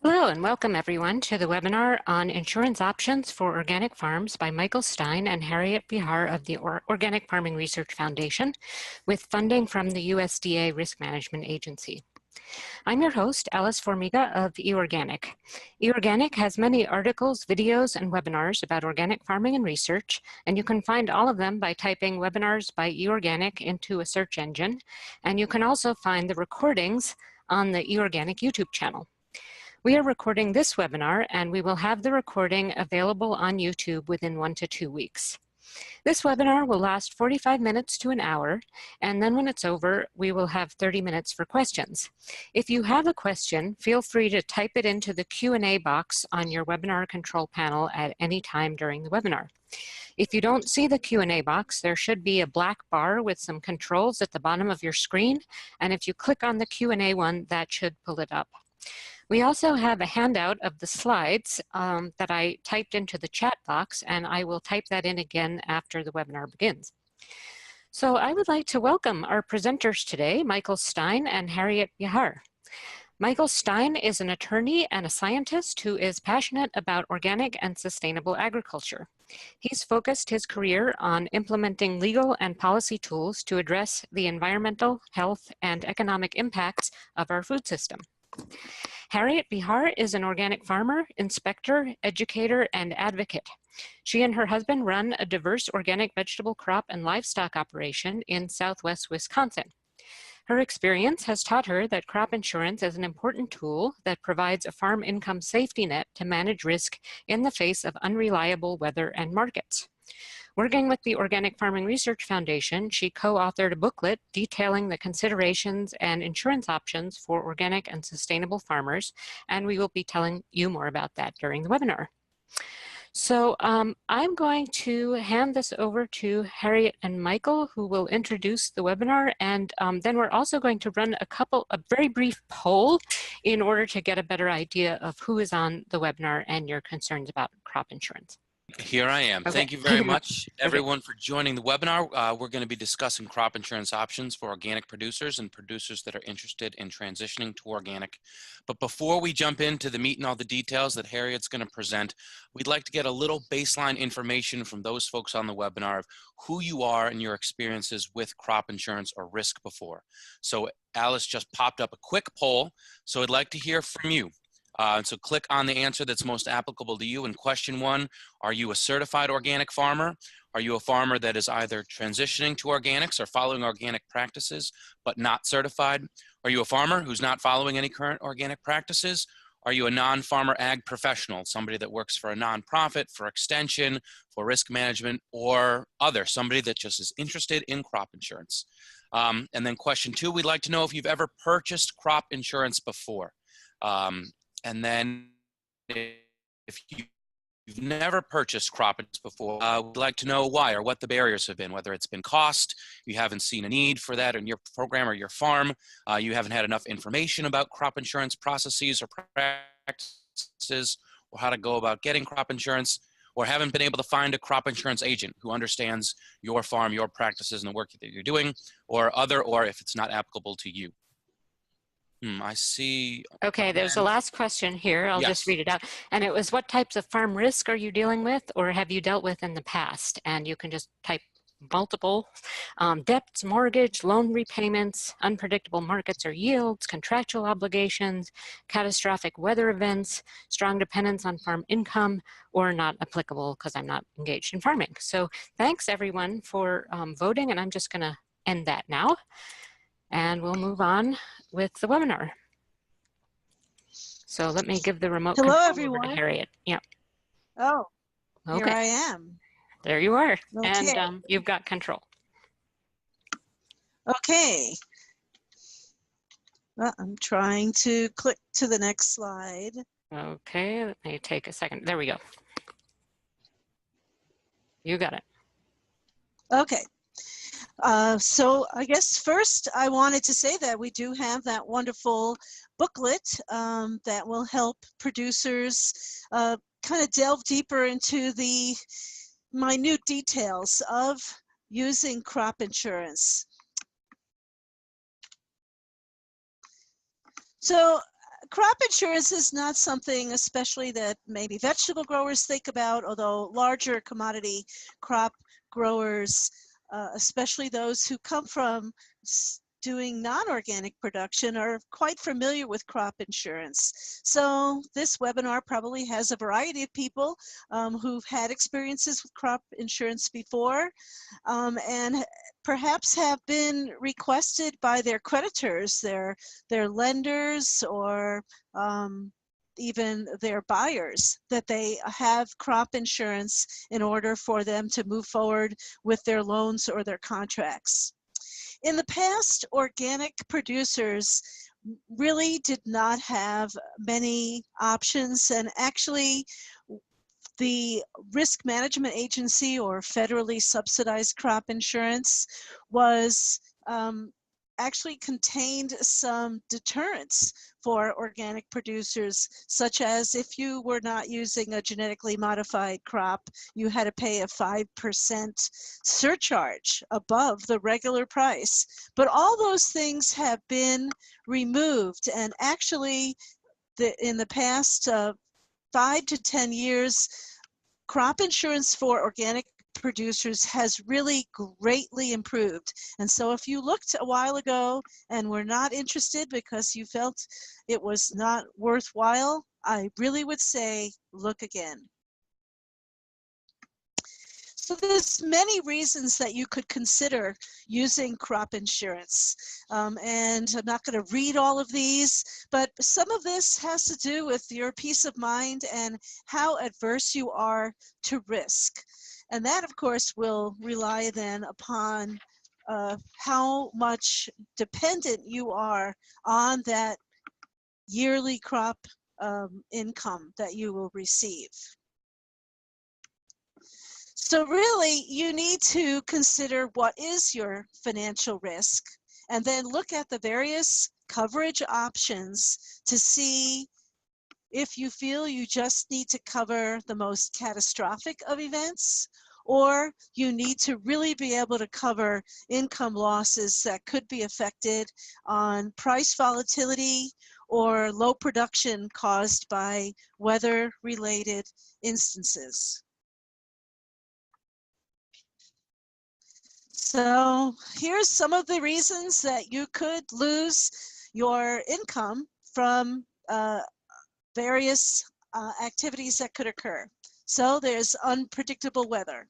Hello and welcome everyone to the webinar on insurance options for organic farms by Michael Stein and Harriet Bihar of the Organic Farming Research Foundation with funding from the USDA Risk Management Agency. I'm your host, Alice Formiga of eOrganic. eOrganic has many articles, videos, and webinars about organic farming and research, and you can find all of them by typing webinars by eOrganic into a search engine, and you can also find the recordings on the eOrganic YouTube channel. We are recording this webinar, and we will have the recording available on YouTube within 1 to 2 weeks. This webinar will last 45 minutes to an hour, and then when it's over, we will have 30 minutes for questions. If you have a question, feel free to type it into the Q&A box on your webinar control panel at any time during the webinar. If you don't see the Q&A box, there should be a black bar with some controls at the bottom of your screen, and if you click on the Q&A one, that should pull it up. We also have a handout of the slides that I typed into the chat box, and I will type that in again after the webinar begins. So I would like to welcome our presenters today, Michael Stein and Harriet Bihar. Michael Stein is an attorney and a scientist who is passionate about organic and sustainable agriculture. He's focused his career on implementing legal and policy tools to address the environmental, health, and economic impacts of our food system. Harriet Bihar is an organic farmer, inspector, educator, and advocate. She and her husband run a diverse organic vegetable crop and livestock operation in southwest Wisconsin. Her experience has taught her that crop insurance is an important tool that provides a farm income safety net to manage risk in the face of unreliable weather and markets. Working with the Organic Farming Research Foundation, she co-authored a booklet detailing the considerations and insurance options for organic and sustainable farmers, and we will be telling you more about that during the webinar. So I'm going to hand this over to Harriet and Michael, who will introduce the webinar, and then we're also going to run a very brief poll in order to get a better idea of who is on the webinar and your concerns about crop insurance. Here I am. Okay. Thank you very much, everyone, for joining the webinar. We're going to be discussing crop insurance options for organic producers and producers that are interested in transitioning to organic. But before we jump into the meat and all the details that Harriet's going to present, we'd like to get a little baseline information from those folks on the webinar of who you are and your experiences with crop insurance or risk before. So Alice just popped up a quick poll, so I'd like to hear from you. So click on the answer that's most applicable to you. In question 1, are you a certified organic farmer? Are you a farmer that is either transitioning to organics or following organic practices but not certified? Are you a farmer who's not following any current organic practices? Are you a non-farmer ag professional, somebody that works for a nonprofit, for extension, for risk management, or other, somebody that just is interested in crop insurance? And then question 2, we'd like to know if you've ever purchased crop insurance before. And then if you've never purchased crop insurance before, we'd like to know why or what the barriers have been, whether it's been cost, you haven't seen a need for that in your program or your farm, you haven't had enough information about crop insurance processes or practices, or how to go about getting crop insurance, or haven't been able to find a crop insurance agent who understands your farm, your practices, and the work that you're doing, or if it's not applicable to you. I see. Okay, there's a last question here. I'll just read it out. And it was, what types of farm risk are you dealing with or have you dealt with in the past? And you can just type multiple debts, mortgage, loan repayments, unpredictable markets or yields, contractual obligations, catastrophic weather events, strong dependence on farm income, or not applicable because I'm not engaged in farming. So thanks everyone for voting, and I'm just going to end that now. And we'll move on with the webinar. So let me give the remote control over to Harriet. Yeah. Oh, okay. Here I am. There you are. Okay. And you've got control. Okay. Well, I'm trying to click to the next slide. Okay, let me take a second. There we go. You got it. Okay. So I guess first I wanted to say that we do have that wonderful booklet that will help producers kind of delve deeper into the minute details of using crop insurance. So crop insurance is not something especially that maybe vegetable growers think about, although larger commodity crop growers, especially those who come from doing non-organic production, are quite familiar with crop insurance. So this webinar probably has a variety of people who've had experiences with crop insurance before, and perhaps have been requested by their creditors, their lenders, or even their buyers, that they have crop insurance in order for them to move forward with their loans or their contracts. In the past, organic producers really did not have many options, and actually the Risk Management Agency, or federally subsidized crop insurance, was actually contained some deterrents for organic producers, such as if you were not using a genetically modified crop, you had to pay a 5% surcharge above the regular price. But all those things have been removed, and actually in the past 5 to 10 years, crop insurance for organic producers has really greatly improved. And so if you looked a while ago and were not interested because you felt it was not worthwhile, I really would say look again. So there's many reasons that you could consider using crop insurance. And I'm not going to read all of these, but some of this has to do with your peace of mind and how adverse you are to risk. And that, of course, will rely then upon how much dependent you are on that yearly crop income that you will receive. So really, you need to consider what is your financial risk, and then look at the various coverage options to see if you feel you just need to cover the most catastrophic of events, or you need to really be able to cover income losses that could be affected on price volatility or low production caused by weather-related instances. So here's some of the reasons that you could lose your income from various activities that could occur. So there's unpredictable weather.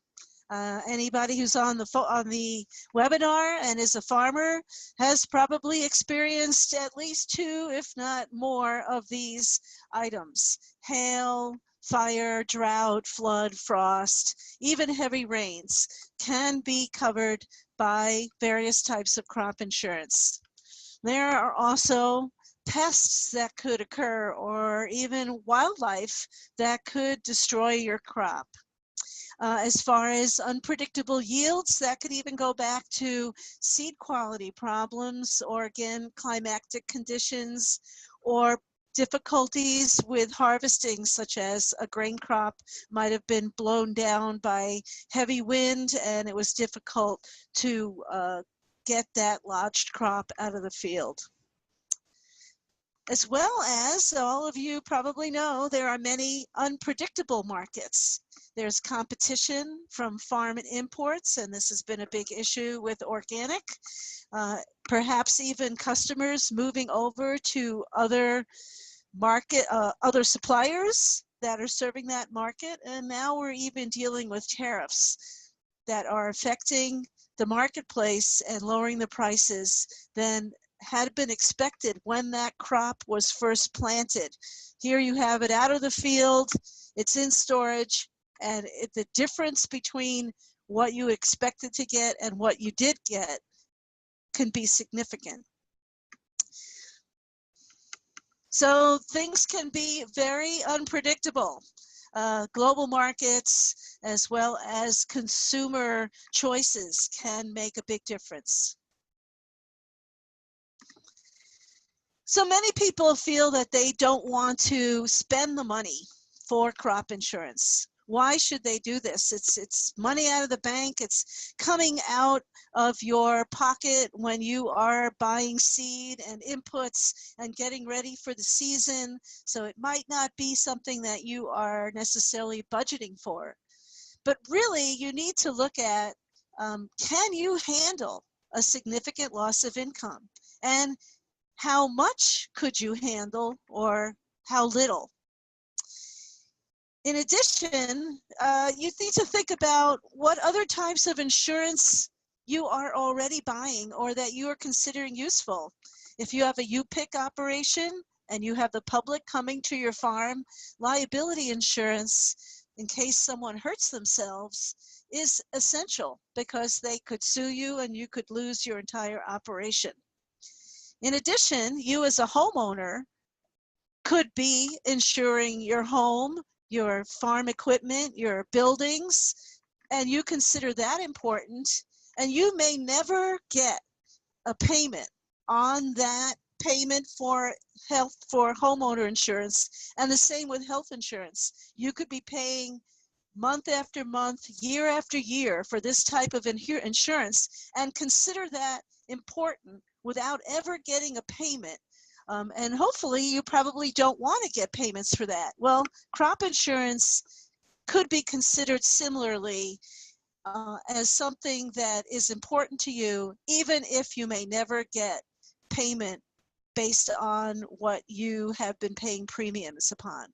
Anybody who's on the webinar and is a farmer has probably experienced at least 2, if not more, of these items: hail, fire, drought, flood, frost, even heavy rains can be covered by various types of crop insurance. There are also pests that could occur, or even wildlife that could destroy your crop. As far as unpredictable yields, that could even go back to seed quality problems, or again, climatic conditions, or difficulties with harvesting, such as a grain crop might have been blown down by heavy wind and it was difficult to get that lodged crop out of the field. As well as, all of you probably know, there are many unpredictable markets. There's competition from farm and imports, and this has been a big issue with organic. Perhaps even customers moving over to other suppliers that are serving that market. And now we're even dealing with tariffs that are affecting the marketplace and lowering the prices than had been expected when that crop was first planted. Here you have it out of the field, it's in storage, and the difference between what you expected to get and what you did get can be significant. So things can be very unpredictable. Global markets as well as consumer choices can make a big difference. So many people feel that they don't want to spend the money for crop insurance. Why should they do this? It's money out of the bank. It's coming out of your pocket when you are buying seed and inputs and getting ready for the season. So it might not be something that you are necessarily budgeting for. But really, you need to look at, can you handle a significant loss of income? And how much could you handle, or how little? In addition, you need to think about what other types of insurance you are already buying or that you are considering useful. If you have a U-pick operation and you have the public coming to your farm, liability insurance, in case someone hurts themselves, is essential because they could sue you and you could lose your entire operation. In addition, you as a homeowner could be insuring your home, your farm equipment, your buildings, and you consider that important, and you may never get a payment on that payment for health, for homeowner insurance, and the same with health insurance. You could be paying month after month, year after year for this type of insurance, and consider that important without ever getting a payment. And hopefully you probably don't want to get payments for that. Well, crop insurance could be considered similarly as something that is important to you, even if you may never get payment based on what you have been paying premiums upon.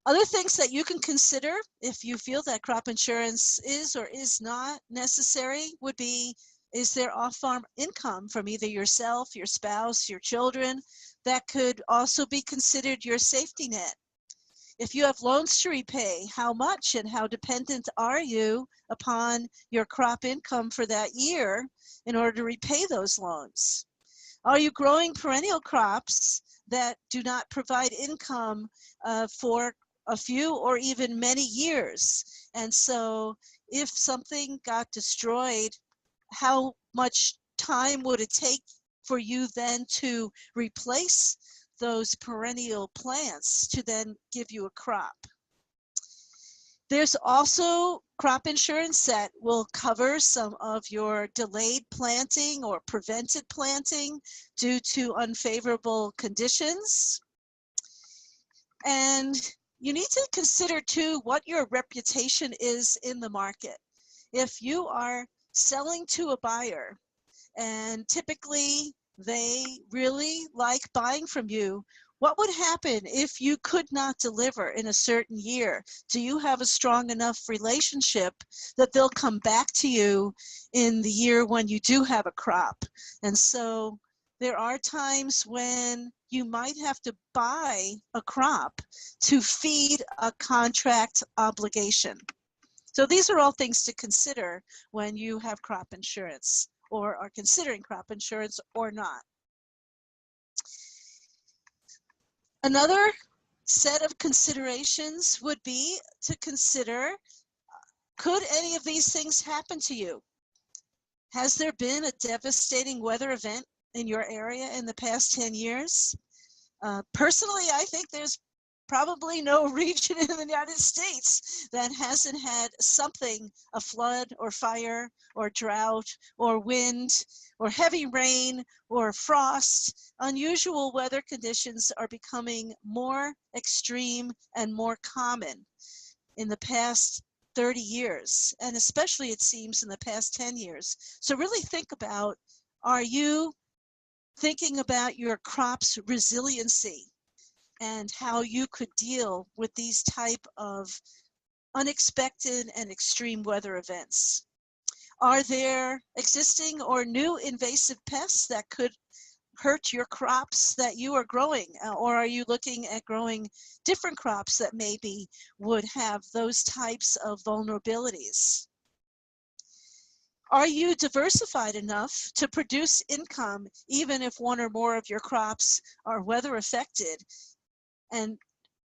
Other things that you can consider if you feel that crop insurance is or is not necessary would be, is there off-farm income from either yourself, your spouse, your children that could also be considered your safety net? If you have loans to repay, how much and how dependent are you upon your crop income for that year in order to repay those loans? Are you growing perennial crops that do not provide income for a few or even many years? And so if something got destroyed, how much time would it take for you then to replace those perennial plants to then give you a crop? There's also crop insurance that will cover some of your delayed planting or prevented planting due to unfavorable conditions. And you need to consider too what your reputation is in the market. If you are selling to a buyer and typically they really like buying from you, what would happen if you could not deliver in a certain year? Do you have a strong enough relationship that they'll come back to you in the year when you do have a crop? And so there are times when you might have to buy a crop to feed a contract obligation. So these are all things to consider when you have crop insurance or are considering crop insurance or not. Another set of considerations would be to consider, could any of these things happen to you? Has there been a devastating weather event in your area in the past 10 years? Personally, I think there's probably no region in the United States that hasn't had something, a flood or fire or drought or wind or heavy rain or frost. Unusual weather conditions are becoming more extreme and more common in the past 30 years, and especially it seems in the past 10 years. So really think about, are you thinking about your crop's resiliency and how you could deal with these type of unexpected and extreme weather events? Are there existing or new invasive pests that could hurt your crops that you are growing? Or are you looking at growing different crops that maybe would have those types of vulnerabilities? Are you diversified enough to produce income even if one or more of your crops are weather affected? And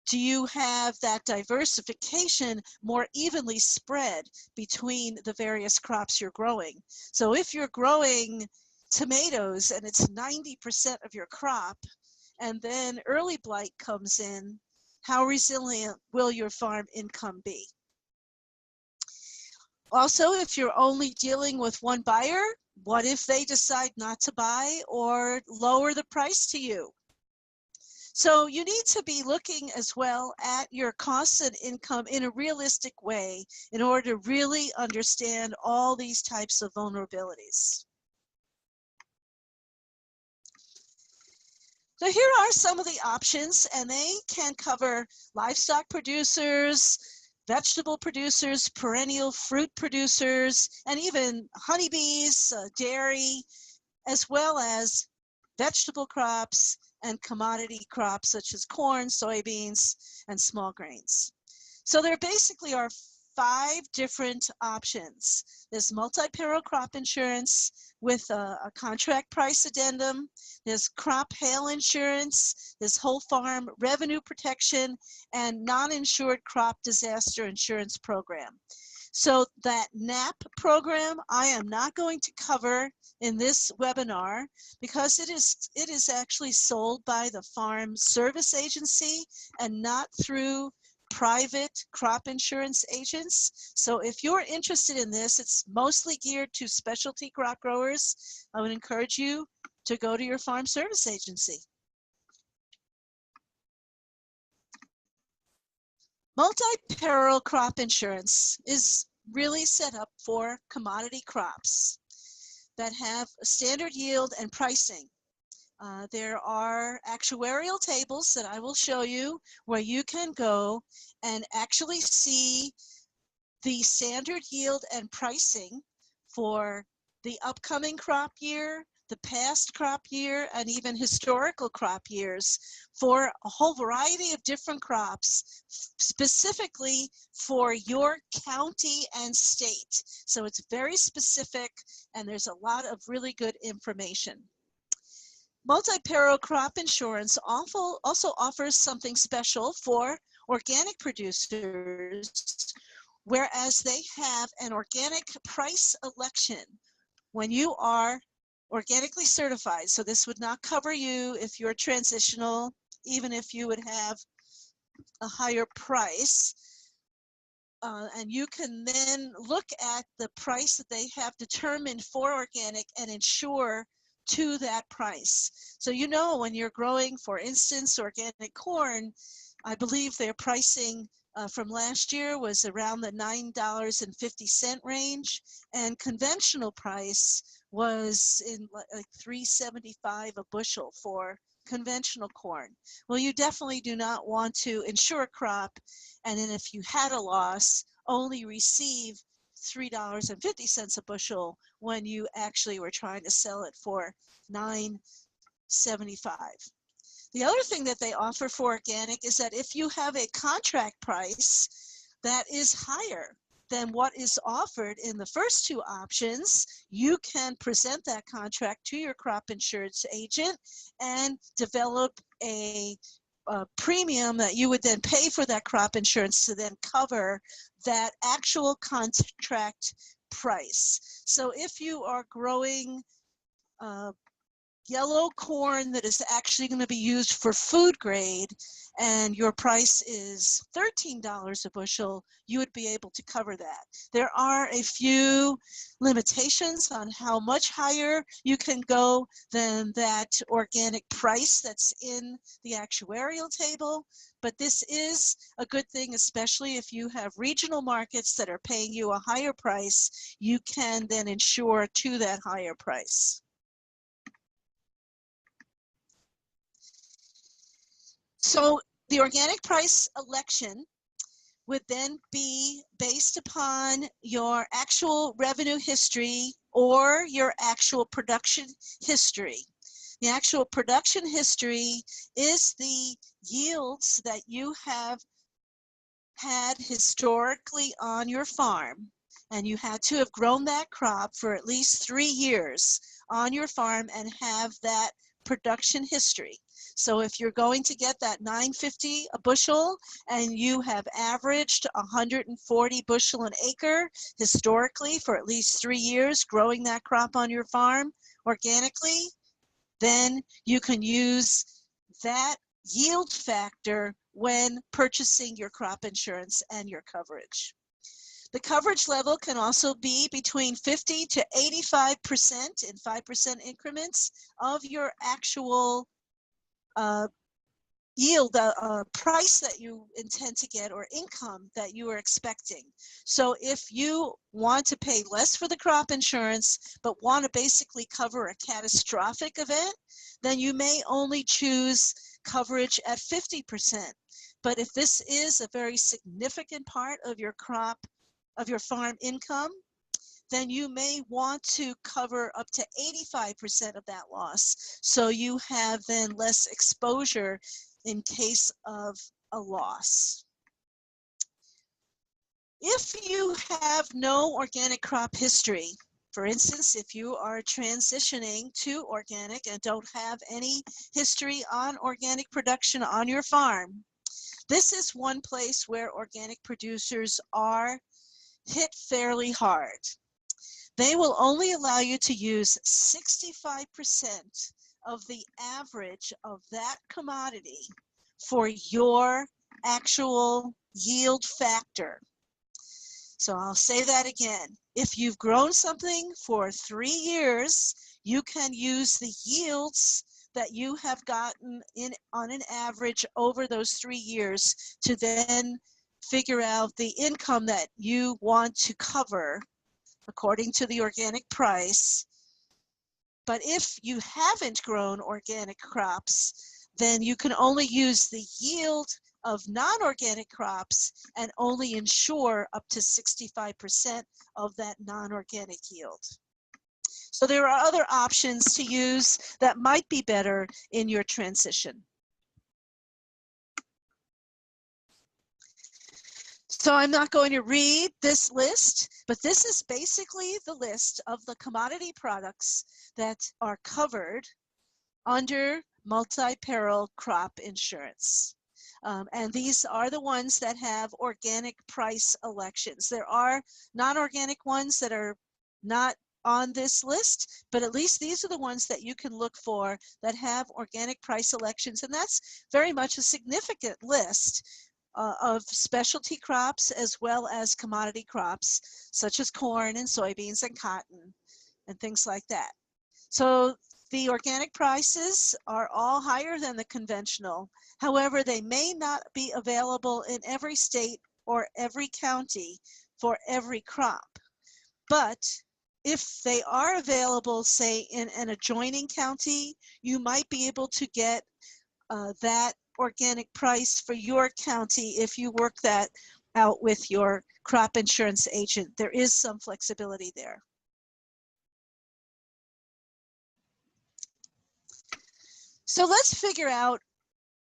do you have that diversification more evenly spread between the various crops you're growing? So if you're growing tomatoes and it's 90% of your crop, and then early blight comes in, how resilient will your farm income be? Also, if you're only dealing with one buyer, what if they decide not to buy or lower the price to you? So you need to be looking as well at your costs and income in a realistic way in order to really understand all these types of vulnerabilities. So here are some of the options, and they can cover livestock producers, vegetable producers, perennial fruit producers, and even honeybees, dairy, as well as vegetable crops and commodity crops such as corn, soybeans, and small grains. So there basically are 5 different options. There's multi-peril crop insurance with a contract price addendum. There's crop hail insurance. There's whole farm revenue protection and non-insured crop disaster insurance program. So that NAP program, I am not going to cover in this webinar because it is actually sold by the Farm Service Agency and not through private crop insurance agents. So if you're interested in this, it's mostly geared to specialty crop growers. I would encourage you to go to your Farm Service Agency. Multi-peril crop insurance is really set up for commodity crops that have standard yield and pricing. There are actuarial tables that I will show you where you can go and actually see the standard yield and pricing for the upcoming crop year, the past crop year, and even historical crop years for a whole variety of different crops, specifically for your county and state. So it's very specific, and there's a lot of really good information. Multi-peril crop insurance also offers something special for organic producers, whereas they have an organic price election when you are organically certified. So this would not cover you if you're transitional, even if you would have a higher price. And you can then look at the price that they have determined for organic and insure to that price. So you know when you're growing, for instance, organic corn, I believe their pricing from last year was around the $9.50 range, and conventional price was in like $3.75 a bushel for conventional corn. Well, you definitely do not want to insure a crop, and then if you had a loss, only receive $3.50 a bushel when you actually were trying to sell it for $9.75. The other thing that they offer for organic is that if you have a contract price that is higher than what is offered in the first 2 options, you can present that contract to your crop insurance agent and develop a premium that you would then pay for that crop insurance to then cover that actual contract price. So if you are growing yellow corn that is actually going to be used for food grade and your price is $13 a bushel, you would be able to cover that. There are a few limitations on how much higher you can go than that organic price that's in the actuarial table, but this is a good thing, especially if you have regional markets that are paying you a higher price. You can then insure to that higher price. So the organic price election would then be based upon your actual revenue history or your actual production history. The actual production history is the yields that you have had historically on your farm, and you had to have grown that crop for at least 3 years on your farm and have that production history. So if you're going to get that $9.50 a bushel and you have averaged 140 bushel an acre historically for at least 3 years growing that crop on your farm organically, then you can use that yield factor when purchasing your crop insurance and your coverage. The coverage level can also be between 50 to 85% in 5% increments of your actual yield, price that you intend to get or income that you are expecting. So if you want to pay less for the crop insurance but want to basically cover a catastrophic event, then you may only choose coverage at 50%. But if this is a very significant part of your crop, of your farm income, then you may want to cover up to 85% of that loss. So you have then less exposure in case of a loss. If you have no organic crop history, for instance, if you are transitioning to organic and don't have any history on organic production on your farm, this is one place where organic producers are hit fairly hard. They will only allow you to use 65% of the average of that commodity for your actual yield factor. So I'll say that again. If you've grown something for 3 years, you can use the yields that you have gotten in on an average over those 3 years to then figure out the income that you want to cover according to the organic price. But if you haven't grown organic crops, then you can only use the yield of non-organic crops and only insure up to 65% of that non-organic yield. So there are other options to use that might be better in your transition. So I'm not going to read this list, but this is basically the list of the commodity products that are covered under multi-peril crop insurance. And these are the ones that have organic price elections. There are non-organic ones that are not on this list, but at least these are the ones that you can look for that have organic price elections, and that's very much a significant list of specialty crops as well as commodity crops such as corn and soybeans and cotton and things like that. So the organic prices are all higher than the conventional. However, they may not be available in every state or every county for every crop. But if they are available, say, in an adjoining county, you might be able to get that organic price for your county if you work that out with your crop insurance agent. There is some flexibility there. So let's figure out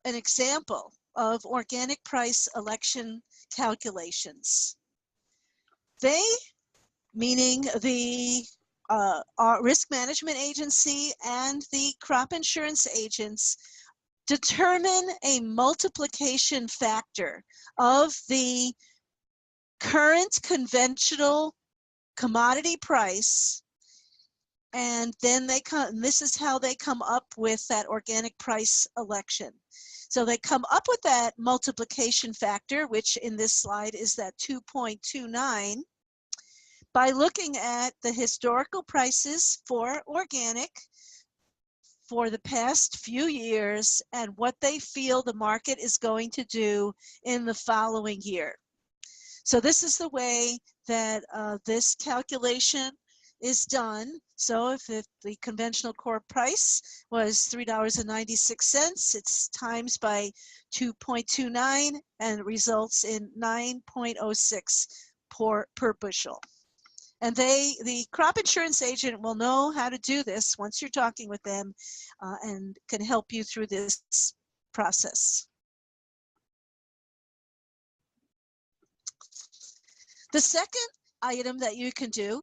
an example of organic price election calculations. They, meaning the risk management agency and the crop insurance agents, determine a multiplication factor of the current conventional commodity price, and then they come, this is how they come up with that organic price election. So they come up with that multiplication factor, which in this slide is that 2.29, by looking at the historical prices for organic for the past few years and what they feel the market is going to do in the following year. So this is the way that this calculation is done. So if the conventional core price was $3.96, it's times by 2.29 and results in 9.06 per bushel. And the crop insurance agent will know how to do this once you're talking with them and can help you through this process. The second item that you can do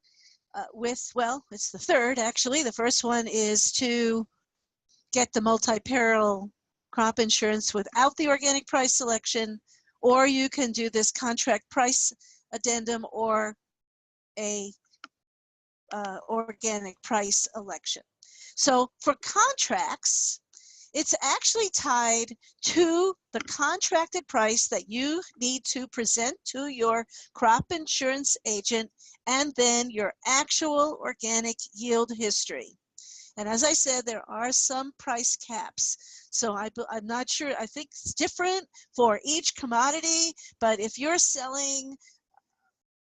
well, it's the third actually. The first one is to get the multi-peril crop insurance without the organic price selection, or you can do this contract price addendum or a organic price election. So for contracts, It's actually tied to the contracted price that you need to present to your crop insurance agent, and then your actual organic yield history. And as I said, there are some price caps. So I'm not sure, I think it's different for each commodity, but if you're selling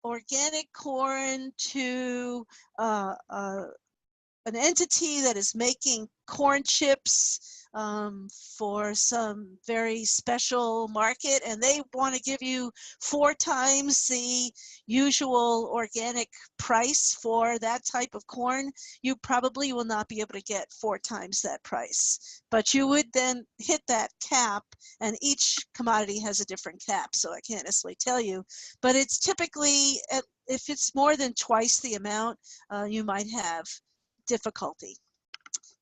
organic corn to an entity that is making corn chips for some very special market, and they want to give you 4 times the usual organic price for that type of corn, you probably will not be able to get 4 times that price. But you would then hit that cap, and each commodity has a different cap, so I can't necessarily tell you. But it's typically, if it's more than twice the amount, you might have difficulty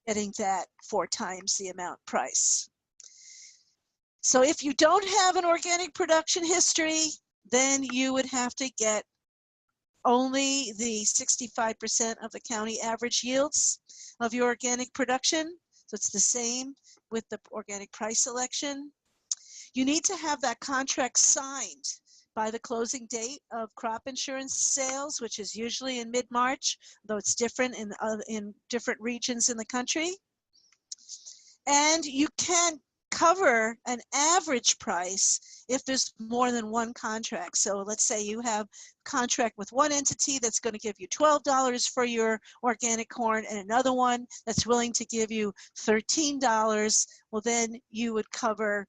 getting that 4 times the amount price. So if you don't have an organic production history, then you would have to get only the 65% of the county average yields of your organic production. So it's the same with the organic price selection. You need to have that contract signed by the closing date of crop insurance sales, which is usually in mid-March, though it's different in different regions in the country. And you can cover an average price if there's more than one contract. So let's say you have a contract with one entity that's going to give you $12 for your organic corn, and another one that's willing to give you $13. Well, then you would cover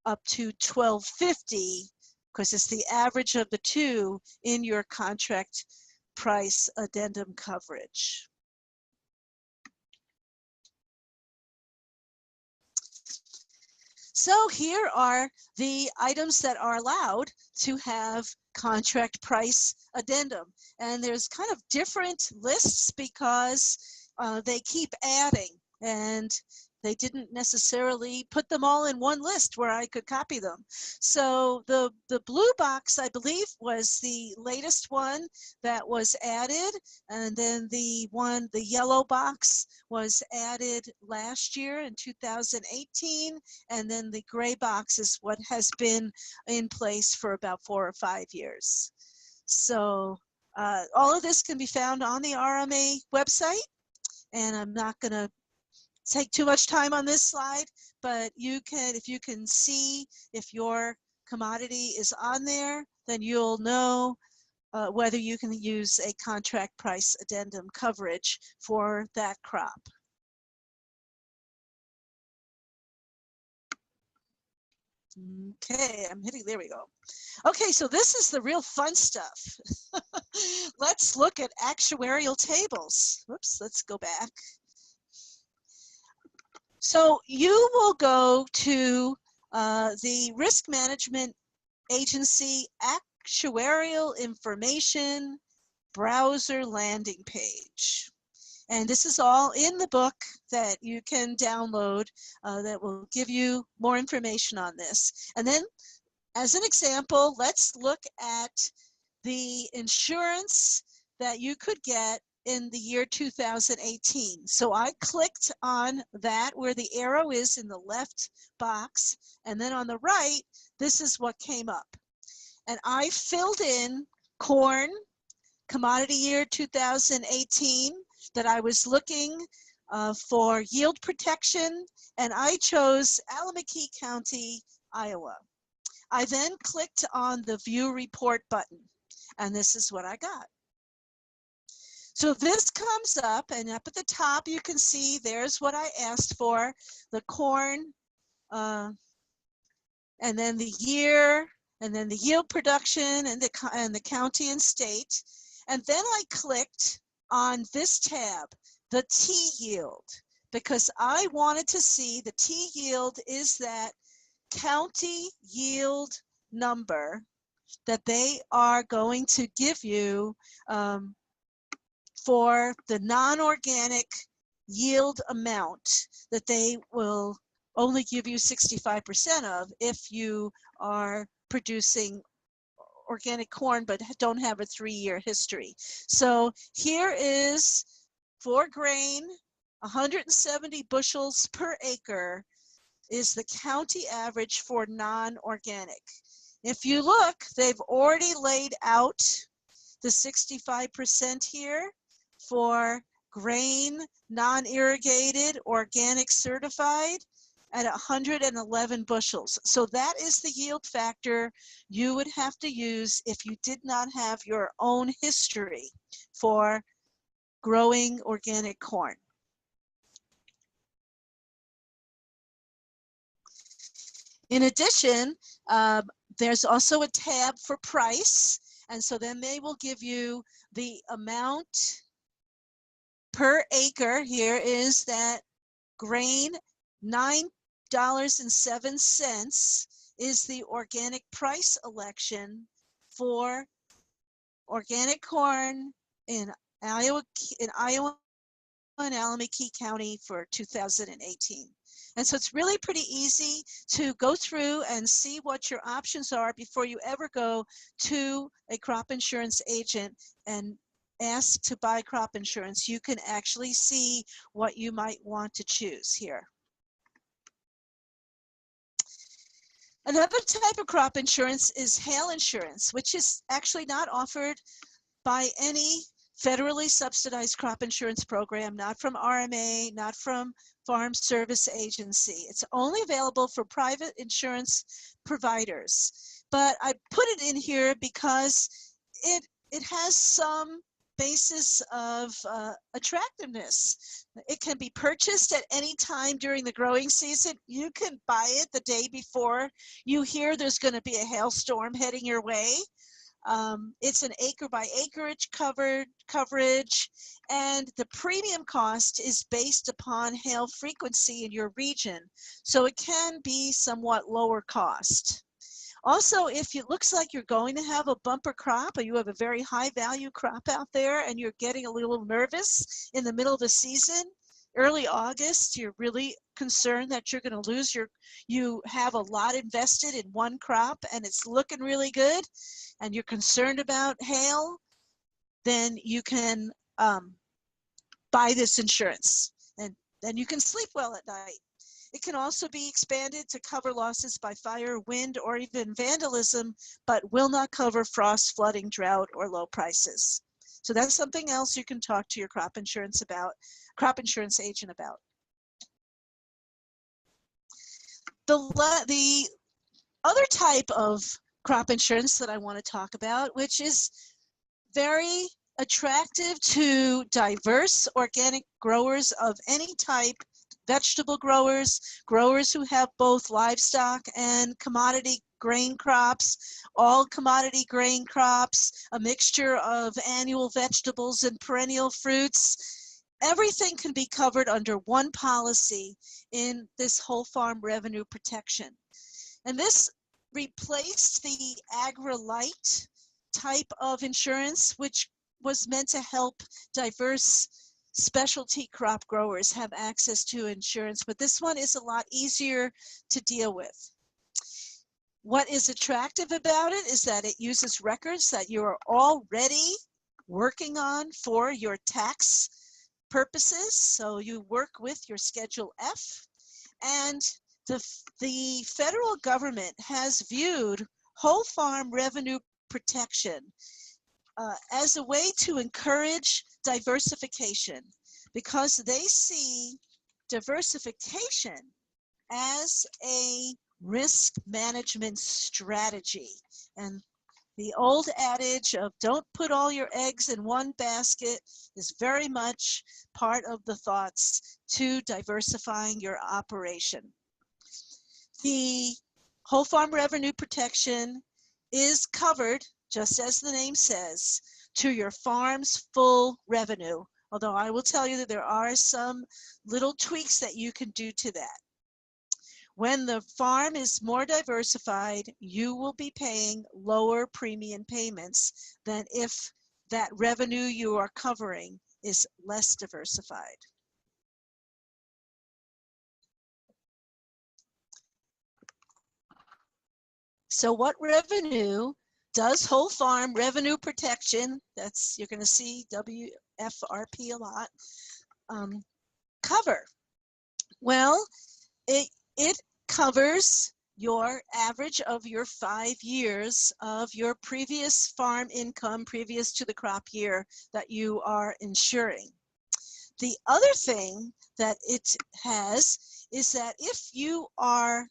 up to $12.50, because it's the average of the two in your contract price addendum coverage. So here are the items that are allowed to have contract price addendum. And there's kind of different lists because they keep adding, and they didn't necessarily put them all in one list where I could copy them. So the blue box, I believe, was the latest one that was added. And then the yellow box was added last year in 2018. And then the gray box is what has been in place for about 4 or 5 years. So all of this can be found on the RMA website. And I'm not going to take too much time on this slide, but you can, if you can see if your commodity is on there, then you'll know whether you can use a contract price addendum coverage for that crop. Okay, I'm hitting, there we go. Okay, so this is the real fun stuff. Let's look at actuarial tables. Whoops, let's go back. So you will go to the Risk Management Agency Actuarial Information browser landing page. And this is all in the book that you can download that will give you more information on this. And then, as an example, let's look at the insurance that you could get in the year 2018. So I clicked on that where the arrow is in the left box, and then on the right, this is what came up. And I filled in corn, commodity year 2018, that I was looking for yield protection, and I chose Alameda County, Iowa. I then clicked on the View Report button, and this is what I got. So this comes up, and up at the top you can see there's what I asked for, the corn, and then the year, and then the yield production, and the county and state. And then I clicked on this tab, the T yield, because I wanted to see the T yield is that county yield number that they are going to give you for the non-organic yield amount that they will only give you 65% of if you are producing organic corn but don't have a 3-year history. So here is for grain 170 bushels per acre is the county average for non-organic. If you look, they've already laid out the 65% here for grain, non-irrigated, organic certified at 111 bushels. So that is the yield factor you would have to use if you did not have your own history for growing organic corn. In addition, there's also a tab for price, and so then they will give you the amount per acre. Here is that grain, $9.07 is the organic price election for organic corn in Iowa and Alameda County for 2018. And so it's really pretty easy to go through and see what your options are before you ever go to a crop insurance agent and ask to buy crop insurance. You can actually see what you might want to choose here. Another type of crop insurance is hail insurance, which is actually not offered by any federally subsidized crop insurance program, not from RMA, not from Farm Service Agency. It's only available for private insurance providers. But I put it in here because it has some basis of attractiveness. It can be purchased at any time during the growing season. You can buy it the day before you hear there's going to be a hailstorm heading your way. It's an acre by acreage coverage, and the premium cost is based upon hail frequency in your region, so it can be somewhat lower cost. Also, if it looks like you're going to have a bumper crop, or you have a very high value crop out there and you're getting a little nervous in the middle of the season, early August, you're really concerned that you're going to lose you have a lot invested in one crop and it's looking really good, and you're concerned about hail, then you can buy this insurance, and then you can sleep well at night. It can also be expanded to cover losses by fire, wind, or even vandalism, but will not cover frost, flooding, drought, or low prices. So that's something else you can talk to your crop insurance agent about. The other type of crop insurance that I want to talk about, which is very attractive to diverse organic growers of any type, vegetable growers, growers who have both livestock and commodity grain crops, all commodity grain crops, a mixture of annual vegetables and perennial fruits. Everything can be covered under one policy in this whole farm revenue protection. And this replaced the AgriLite type of insurance, which was meant to help diverse specialty crop growers have access to insurance, but this one is a lot easier to deal with. What is attractive about it is that it uses records that you are already working on for your tax purposes. So you work with your Schedule F, and the federal government has viewed whole farm revenue protection as a way to encourage diversification, because they see diversification as a risk management strategy. And the old adage of don't put all your eggs in one basket is very much part of the thoughts to diversifying your operation. The whole farm revenue protection is covered, just as the name says, to your farm's full revenue. Although I will tell you that there are some little tweaks that you can do to that. When the farm is more diversified, you will be paying lower premium payments than if that revenue you are covering is less diversified. So what revenue does whole farm revenue protection, you're going to see WFRP a lot, cover? Well, it covers your average of your 5 years of your previous farm income previous to the crop year that you are insuring. The other thing that it has is that if you are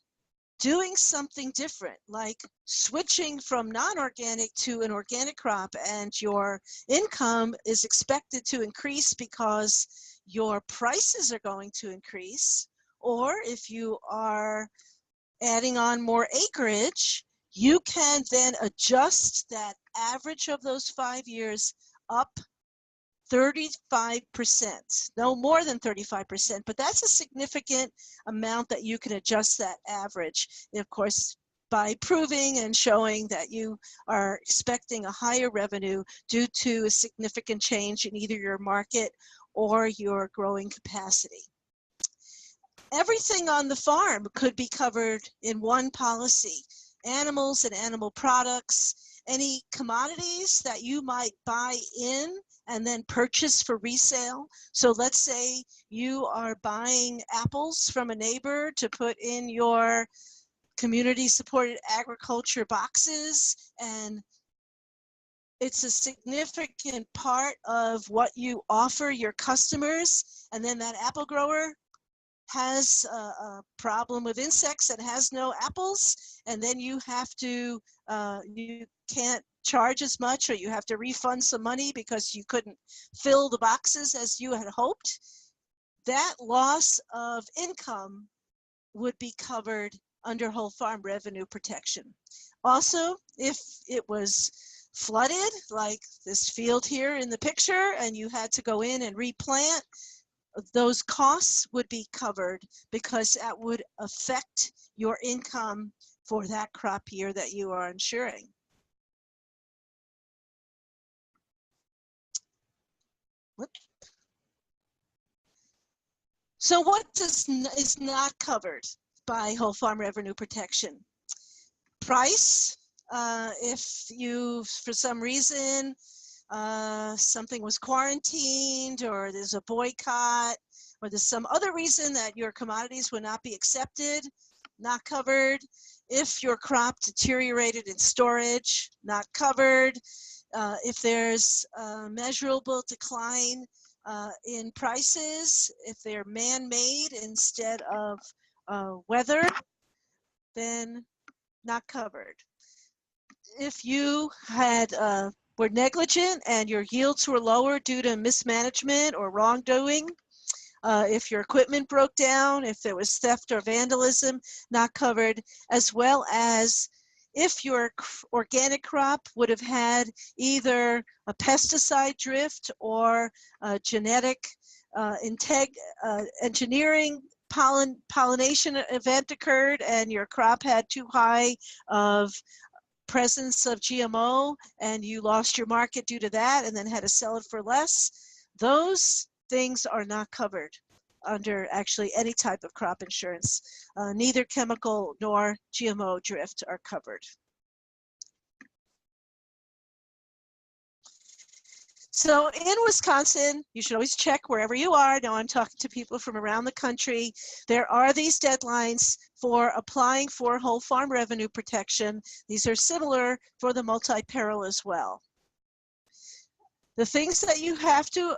doing something different, like switching from non-organic to an organic crop, and your income is expected to increase because your prices are going to increase, or if you are adding on more acreage, you can then adjust that average of those 5 years up 35%, no more than 35%, but that's a significant amount that you can adjust that average. And of course, by proving and showing that you are expecting a higher revenue due to a significant change in either your market or your growing capacity. Everything on the farm could be covered in one policy. Animals and animal products, any commodities that you might buy in and then purchase for resale. So let's say you are buying apples from a neighbor to put in your community supported agriculture boxes, and it's a significant part of what you offer your customers, and then that apple grower has a problem with insects and has no apples, and then you have to, you can't charge as much, or you have to refund some money because you couldn't fill the boxes as you had hoped. That loss of income would be covered under whole farm revenue protection. Also, if it was flooded, like this field here in the picture, and you had to go in and replant, those costs would be covered because that would affect your income for that crop year that you are insuring. So what is not covered by whole farm revenue protection? Price. If you, for some reason, something was quarantined, or there's a boycott, or there's some other reason that your commodities would not be accepted, not covered. If your crop deteriorated in storage, not covered. If there's a measurable decline in prices, if they're man-made instead of weather, then not covered. If you had were negligent and your yields were lower due to mismanagement or wrongdoing, if your equipment broke down, if there was theft or vandalism, not covered, as well as if your organic crop would have had either a pesticide drift or a genetic engineering pollination event occurred, and your crop had too high of presence of GMO and you lost your market due to that and then had to sell it for less, those things are not covered under actually any type of crop insurance. Neither chemical nor GMO drift are covered. So in Wisconsin, you should always check wherever you are. Now I'm talking to people from around the country. There are these deadlines for applying for whole farm revenue protection. These are similar for the multi-peril as well. The things that you have to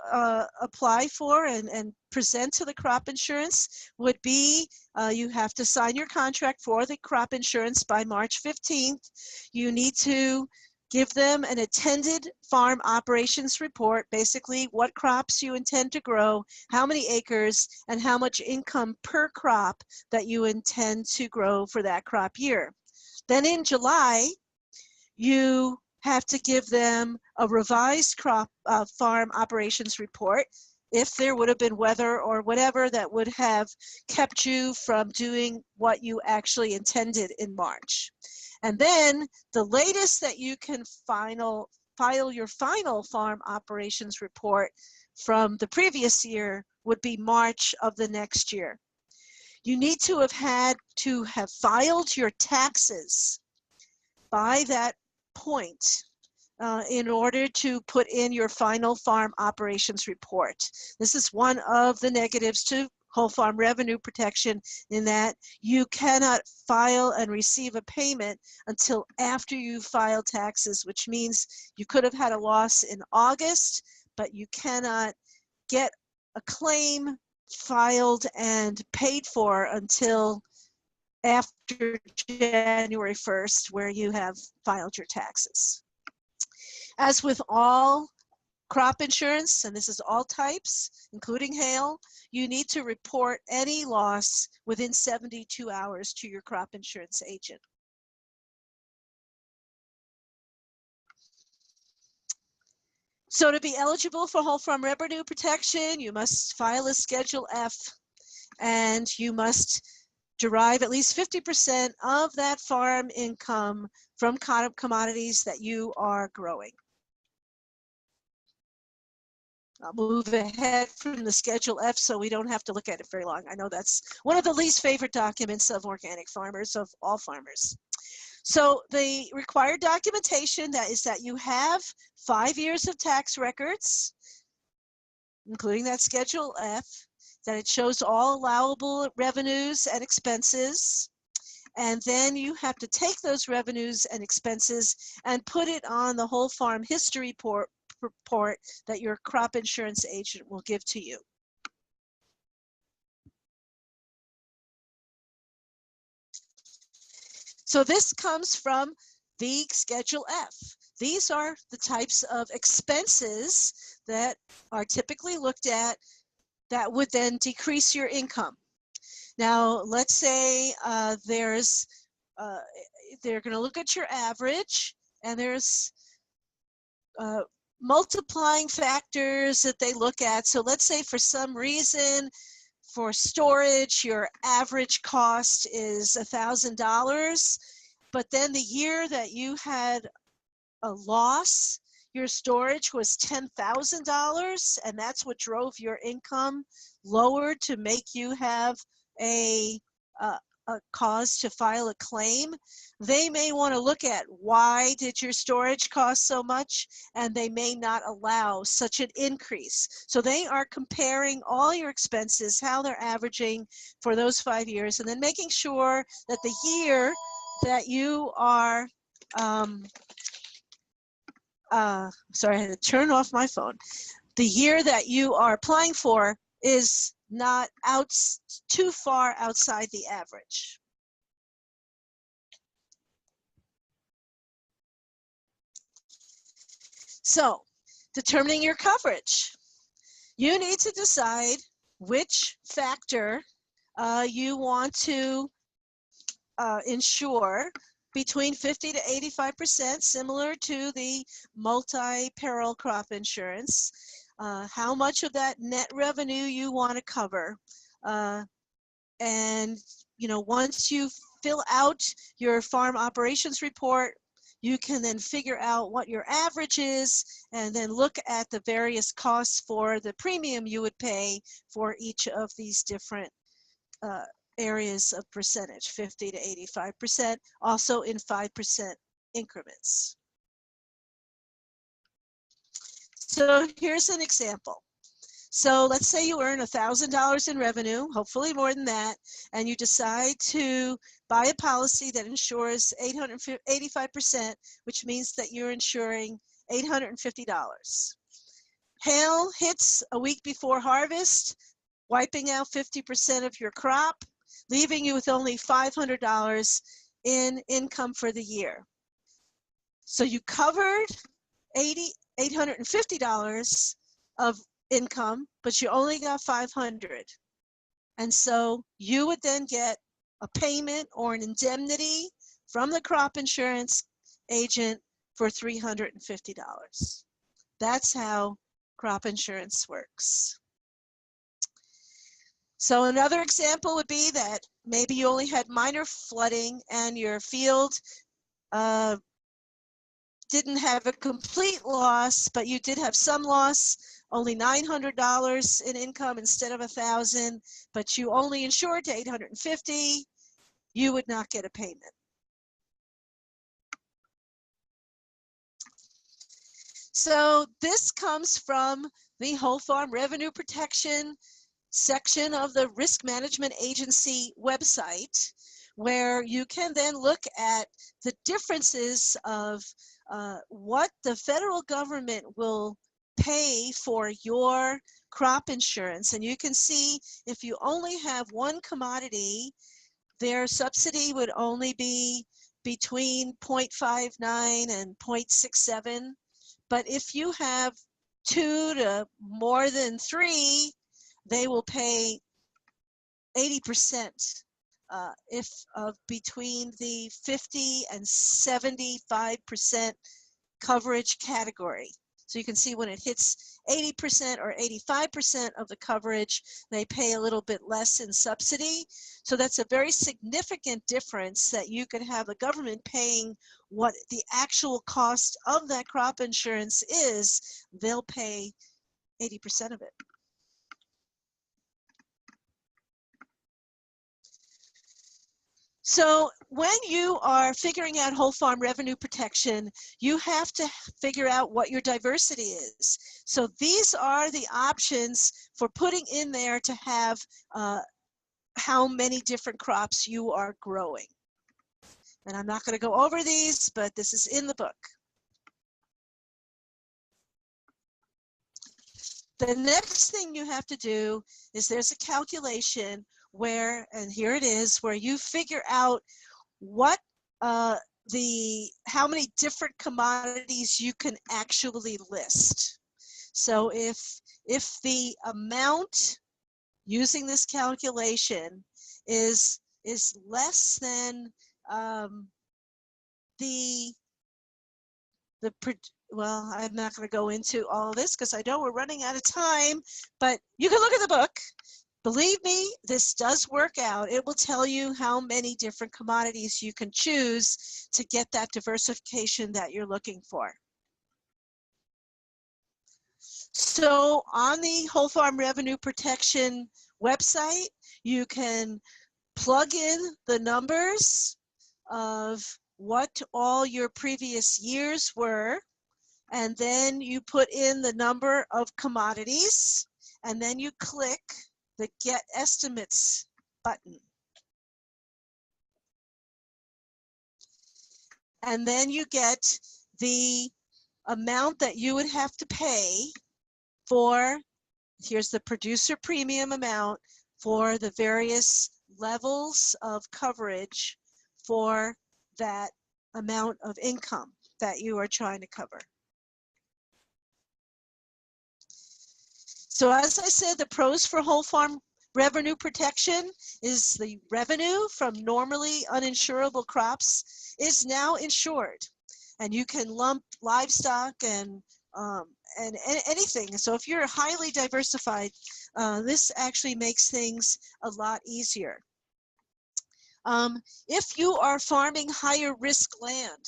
apply for and present to the crop insurance would be, you have to sign your contract for the crop insurance by March 15th. You need to give them an attended farm operations report, basically what crops you intend to grow, how many acres, and how much income per crop that you intend to grow for that crop year. Then in July, you have to give them a revised crop farm operations report if there would have been weather or whatever that would have kept you from doing what you actually intended in March. And then the latest that you can file your final farm operations report from the previous year would be March of the next year. You need to have filed your taxes by that point in order to put in your final farm operations report. This is one of the negatives to whole farm revenue protection, in that you cannot file and receive a payment until after you file taxes, which means you could have had a loss in August, but you cannot get a claim filed and paid for until after January 1st, where you have filed your taxes. As with all crop insurance, and this is all types, including hail, you need to report any loss within 72 hours to your crop insurance agent. So to be eligible for whole farm revenue protection, you must file a Schedule F, and you must derive at least 50% of that farm income from commodities that you are growing. I'll move ahead from the Schedule F so we don't have to look at it very long. I know that's one of the least favorite documents of organic farmers, of all farmers. So the required documentation is that you have 5 years of tax records, including that Schedule F, that it shows all allowable revenues and expenses, and then you have to take those revenues and expenses and put it on the whole farm history report that your crop insurance agent will give to you. So this comes from the Schedule F. These are the types of expenses that are typically looked at that would then decrease your income. Now, let's say they're going to look at your average, and there's multiplying factors that they look at. So let's say for some reason, for storage, your average cost is $1,000, but then the year that you had a loss, your storage was $10,000, and that's what drove your income lower to make you have a cause to file a claim. They may want to look at why did your storage cost so much, and they may not allow such an increase. So they are comparing all your expenses, how they're averaging for those 5 years, and then making sure that the year that you are sorry, I had to turn off my phone. The year that you are applying for is not too far outside the average. So, determining your coverage. You need to decide which factor you want to insure between 50 to 85%, similar to the multi-peril crop insurance. How much of that net revenue you want to cover. And, once you fill out your farm operations report, you can then figure out what your average is and then look at the various costs for the premium you would pay for each of these different areas of percentage, 50 to 85%, also in 5% increments. So here's an example. So let's say you earn $1,000 in revenue, hopefully more than that, and you decide to buy a policy that insures 85%, which means that you're insuring $850. Hail hits a week before harvest, wiping out 50% of your crop, leaving you with only $500 in income for the year. So you covered $850 of income, but you only got $500. And so you would then get a payment or an indemnity from the crop insurance agent for $350. That's how crop insurance works. So another example would be that maybe you only had minor flooding and your field didn't have a complete loss, but you did have some loss, only $900 in income instead of $1,000, but you only insured to $850, you would not get a payment. So this comes from the Whole Farm Revenue Protection section of the Risk Management Agency website, where you can then look at the differences of what the federal government will pay for your crop insurance. And you can see if you only have one commodity, their subsidy would only be between 0.59 and 0.67. But if you have 2 to more than 3, they will pay 80% if between the 50 and 75% coverage category. So you can see when it hits 80% or 85% of the coverage, they pay a little bit less in subsidy. So that's a very significant difference, that you could have the government paying what the actual cost of that crop insurance is. They'll pay 80% of it. So when you are figuring out whole farm revenue protection, you have to figure out what your diversity is. So these are the options for putting in there to have how many different crops you are growing. And I'm not going to go over these, but this is in the book. The next thing you have to do is there's a calculation where, and here it is, where you figure out what how many different commodities you can actually list. So if the amount using this calculation is less than well, I'm not going to go into all of this because I know we're running out of time, but you can look at the book. Believe me, this does work out. It will tell you how many different commodities you can choose to get that diversification that you're looking for. So on the Whole Farm Revenue Protection website, you can plug in the numbers of what all your previous years were, and then you put in the number of commodities, and then you click the Get Estimates button. And then you get the amount that you would have to pay for, here's the producer premium amount for the various levels of coverage for that amount of income that you are trying to cover. So as I said, the pros for whole farm revenue protection is the revenue from normally uninsurable crops is now insured, and you can lump livestock and anything. So if you're highly diversified, this actually makes things a lot easier. If you are farming higher risk land,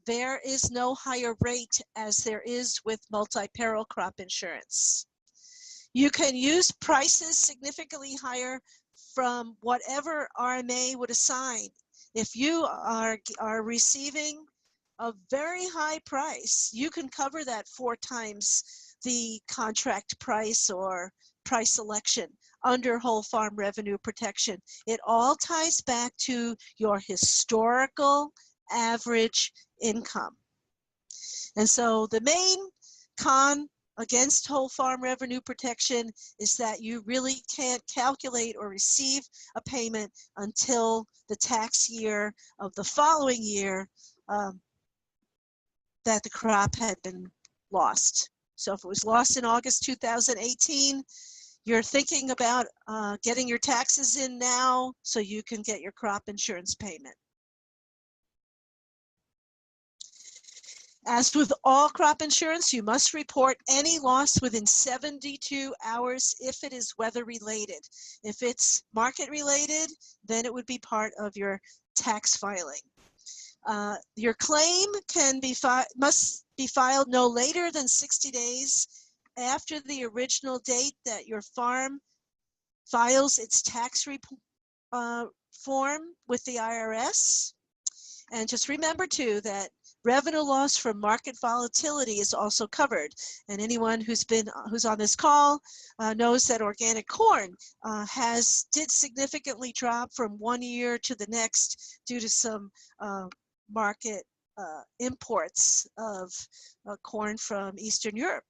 there is no higher rate as there is with multi-peril crop insurance. You can use prices significantly higher from whatever RMA would assign. If you are receiving a very high price, you can cover that 4 times the contract price or price selection under whole farm revenue protection. It all ties back to your historical average income. And so the main con against whole farm revenue protection is that you really can't calculate or receive a payment until the tax year of the following year that the crop had been lost. So if it was lost in August 2018, you're thinking about getting your taxes in now so you can get your crop insurance payment. As with all crop insurance, you must report any loss within 72 hours if it is weather related. If it's market related, then it would be part of your tax filing. Your claim must be filed no later than 60 days after the original date that your farm files its tax form with the IRS. And just remember too that Revenue loss from market volatility is also covered. And anyone who's on this call knows that organic corn did significantly drop from one year to the next due to some market imports of corn from Eastern Europe.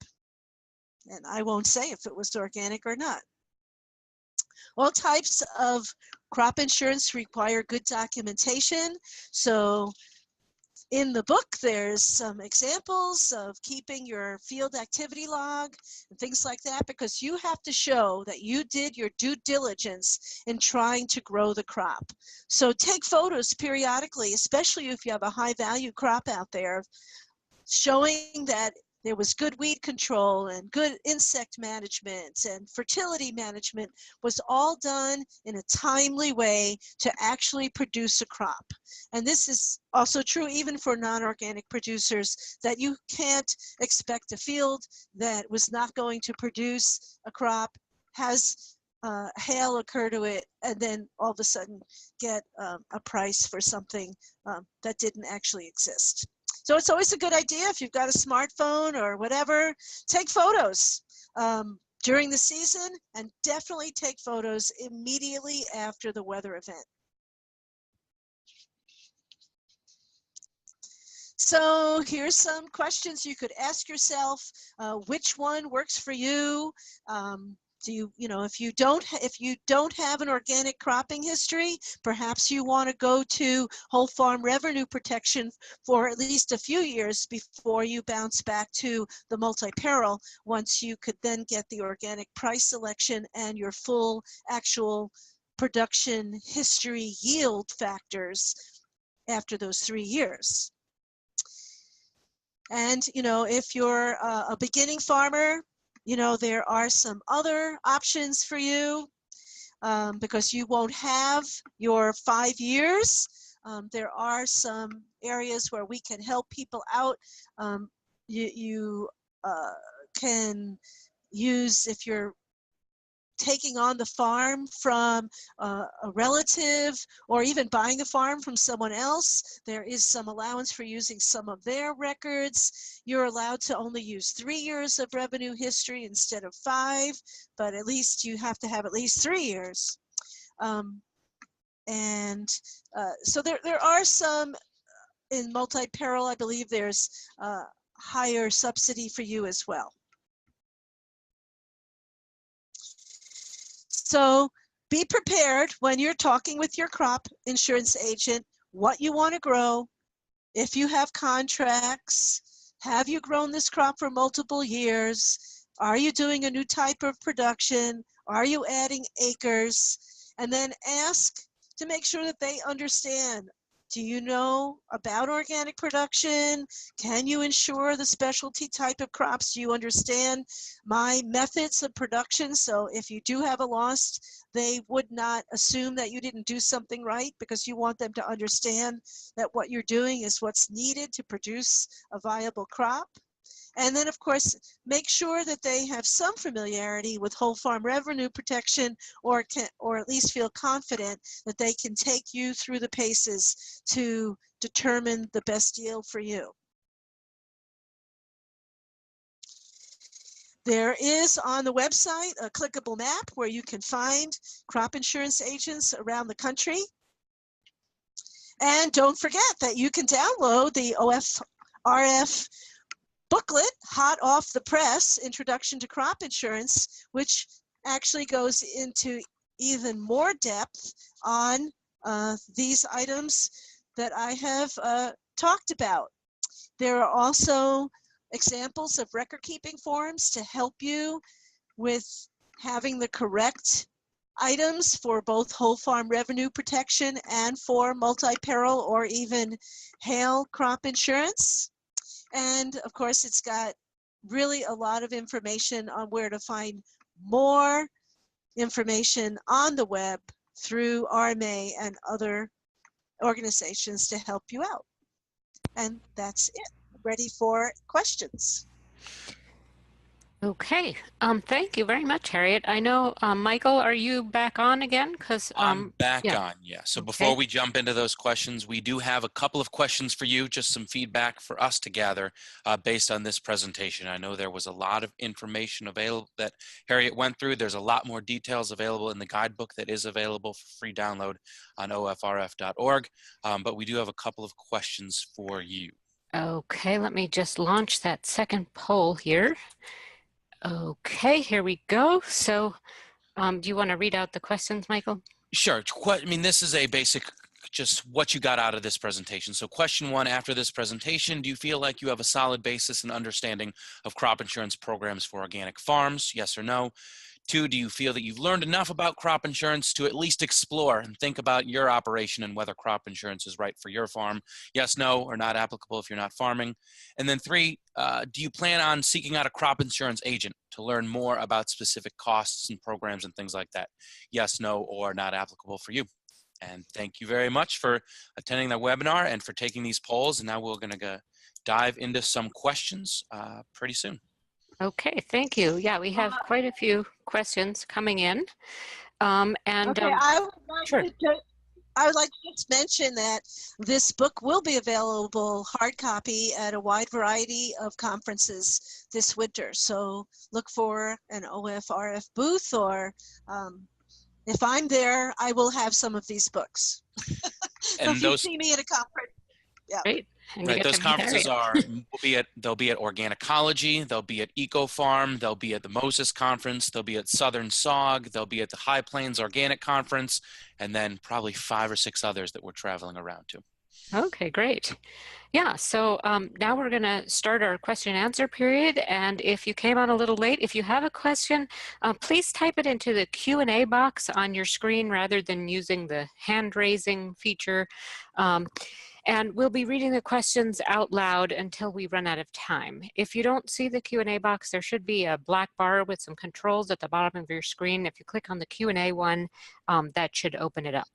And I won't say if it was organic or not. All types of crop insurance require good documentation. So in the book, there's some examples of keeping your field activity log and things like that, because you have to show that you did your due diligence in trying to grow the crop. So take photos periodically, especially if you have a high value crop out there, showing that there was good weed control and good insect management and fertility management was all done in a timely way to actually produce a crop. And this is also true even for non-organic producers, that you can't expect a field that was not going to produce a crop, has hail occur to it, and then all of a sudden get a price for something that didn't actually exist. So it's always a good idea, if you've got a smartphone or whatever, take photos during the season, and definitely take photos immediately after the weather event. So here's some questions you could ask yourself. Which one works for you? If you don't have an organic cropping history, perhaps you want to go to whole farm revenue protection for at least a few years before you bounce back to the multi-peril, once you could then get the organic price selection and your full actual production history yield factors after those 3 years. And if you're a beginning farmer, there are some other options for you because you won't have your 5 years. There are some areas where we can help people out. You can use, if you're taking on the farm from a relative, or even buying the farm from someone else, there is some allowance for using some of their records. You're allowed to only use 3 years of revenue history instead of 5, but at least you have to have at least 3 years. So there are some in multi-peril. I believe there's higher subsidy for you as well. So be prepared when you're talking with your crop insurance agent, what you want to grow. If you have contracts, have you grown this crop for multiple years? Are you doing a new type of production? Are you adding acres? And then ask to make sure that they understand. Do you know about organic production? Can you insure the specialty type of crops? Do you understand my methods of production? So if you do have a loss, they would not assume that you didn't do something right, because you want them to understand that what you're doing is what's needed to produce a viable crop. And then, of course, make sure that they have some familiarity with whole farm revenue protection, or at least feel confident that they can take you through the paces to determine the best yield for you. There is on the website a clickable map where you can find crop insurance agents around the country. And don't forget that you can download the WFRP booklet, hot off the press, Introduction to Crop Insurance, which actually goes into even more depth on these items that I have talked about. There are also examples of record-keeping forms to help you with having the correct items for both whole farm revenue protection and for multi-peril or even hail crop insurance. And of course, it's got really a lot of information on where to find more information on the web through RMA and other organizations to help you out. And that's it. Ready for questions. Okay, thank you very much, Harriet. I know, Michael, are you back on again? Because, I'm back yeah, on, yeah. So before okay. we jump into those questions, we do have a couple of questions for you, just some feedback for us to gather based on this presentation. I know there was a lot of information available that Harriet went through. There's a lot more details available in the guidebook that is available for free download on OFRF.org, but we do have a couple of questions for you. Okay, let me just launch that second poll here. Okay, here we go. So, do you want to read out the questions, Michael? Sure. I mean, this is a basic, just what you got out of this presentation. So question one, after this presentation, do you feel like you have a solid basis and understanding of crop insurance programs for organic farms? Yes or no? Two, do you feel that you've learned enough about crop insurance to at least explore and think about your operation and whether crop insurance is right for your farm? Yes, no, or not applicable if you're not farming. And then three, do you plan on seeking out a crop insurance agent to learn more about specific costs and programs and things like that? Yes, no, or not applicable for you. And thank you very much for attending the webinar and for taking these polls. And now we're going to dive into some questions pretty soon. Okay, thank you. Yeah, we have quite a few questions coming in. Okay, I would like sure. I would like to just mention that this book will be available hard copy at a wide variety of conferences this winter. So look for an OFRF booth, or if I'm there, I will have some of these books. So And if you see me at a conference, yeah. Great. And right, those conferences they'll be at Organicology, they'll be at Eco Farm, they'll be at the Moses Conference, they'll be at Southern SOG, they'll be at the High Plains Organic Conference, and then probably 5 or 6 others that we're traveling around to. Okay, great. Yeah, so now we're going to start our question and answer period. And if you came on a little late, if you have a question, please type it into the Q&A box on your screen rather than using the hand raising feature. And we'll be reading the questions out loud until we run out of time. If you don't see the Q&A box, there should be a black bar with some controls at the bottom of your screen. If you click on the Q&A one, that should open it up.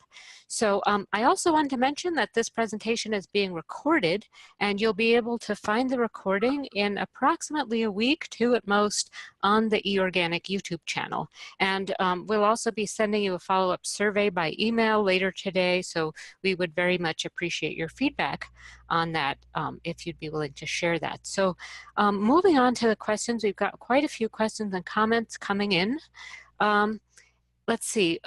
So I also want to mention that this presentation is being recorded, and you'll be able to find the recording in approximately a week, 2 at most, on the eOrganic YouTube channel. And we'll also be sending you a follow-up survey by email later today, so we would very much appreciate your feedback on that if you'd be willing to share that. So moving on to the questions, we've got quite a few questions and comments coming in. Let's see.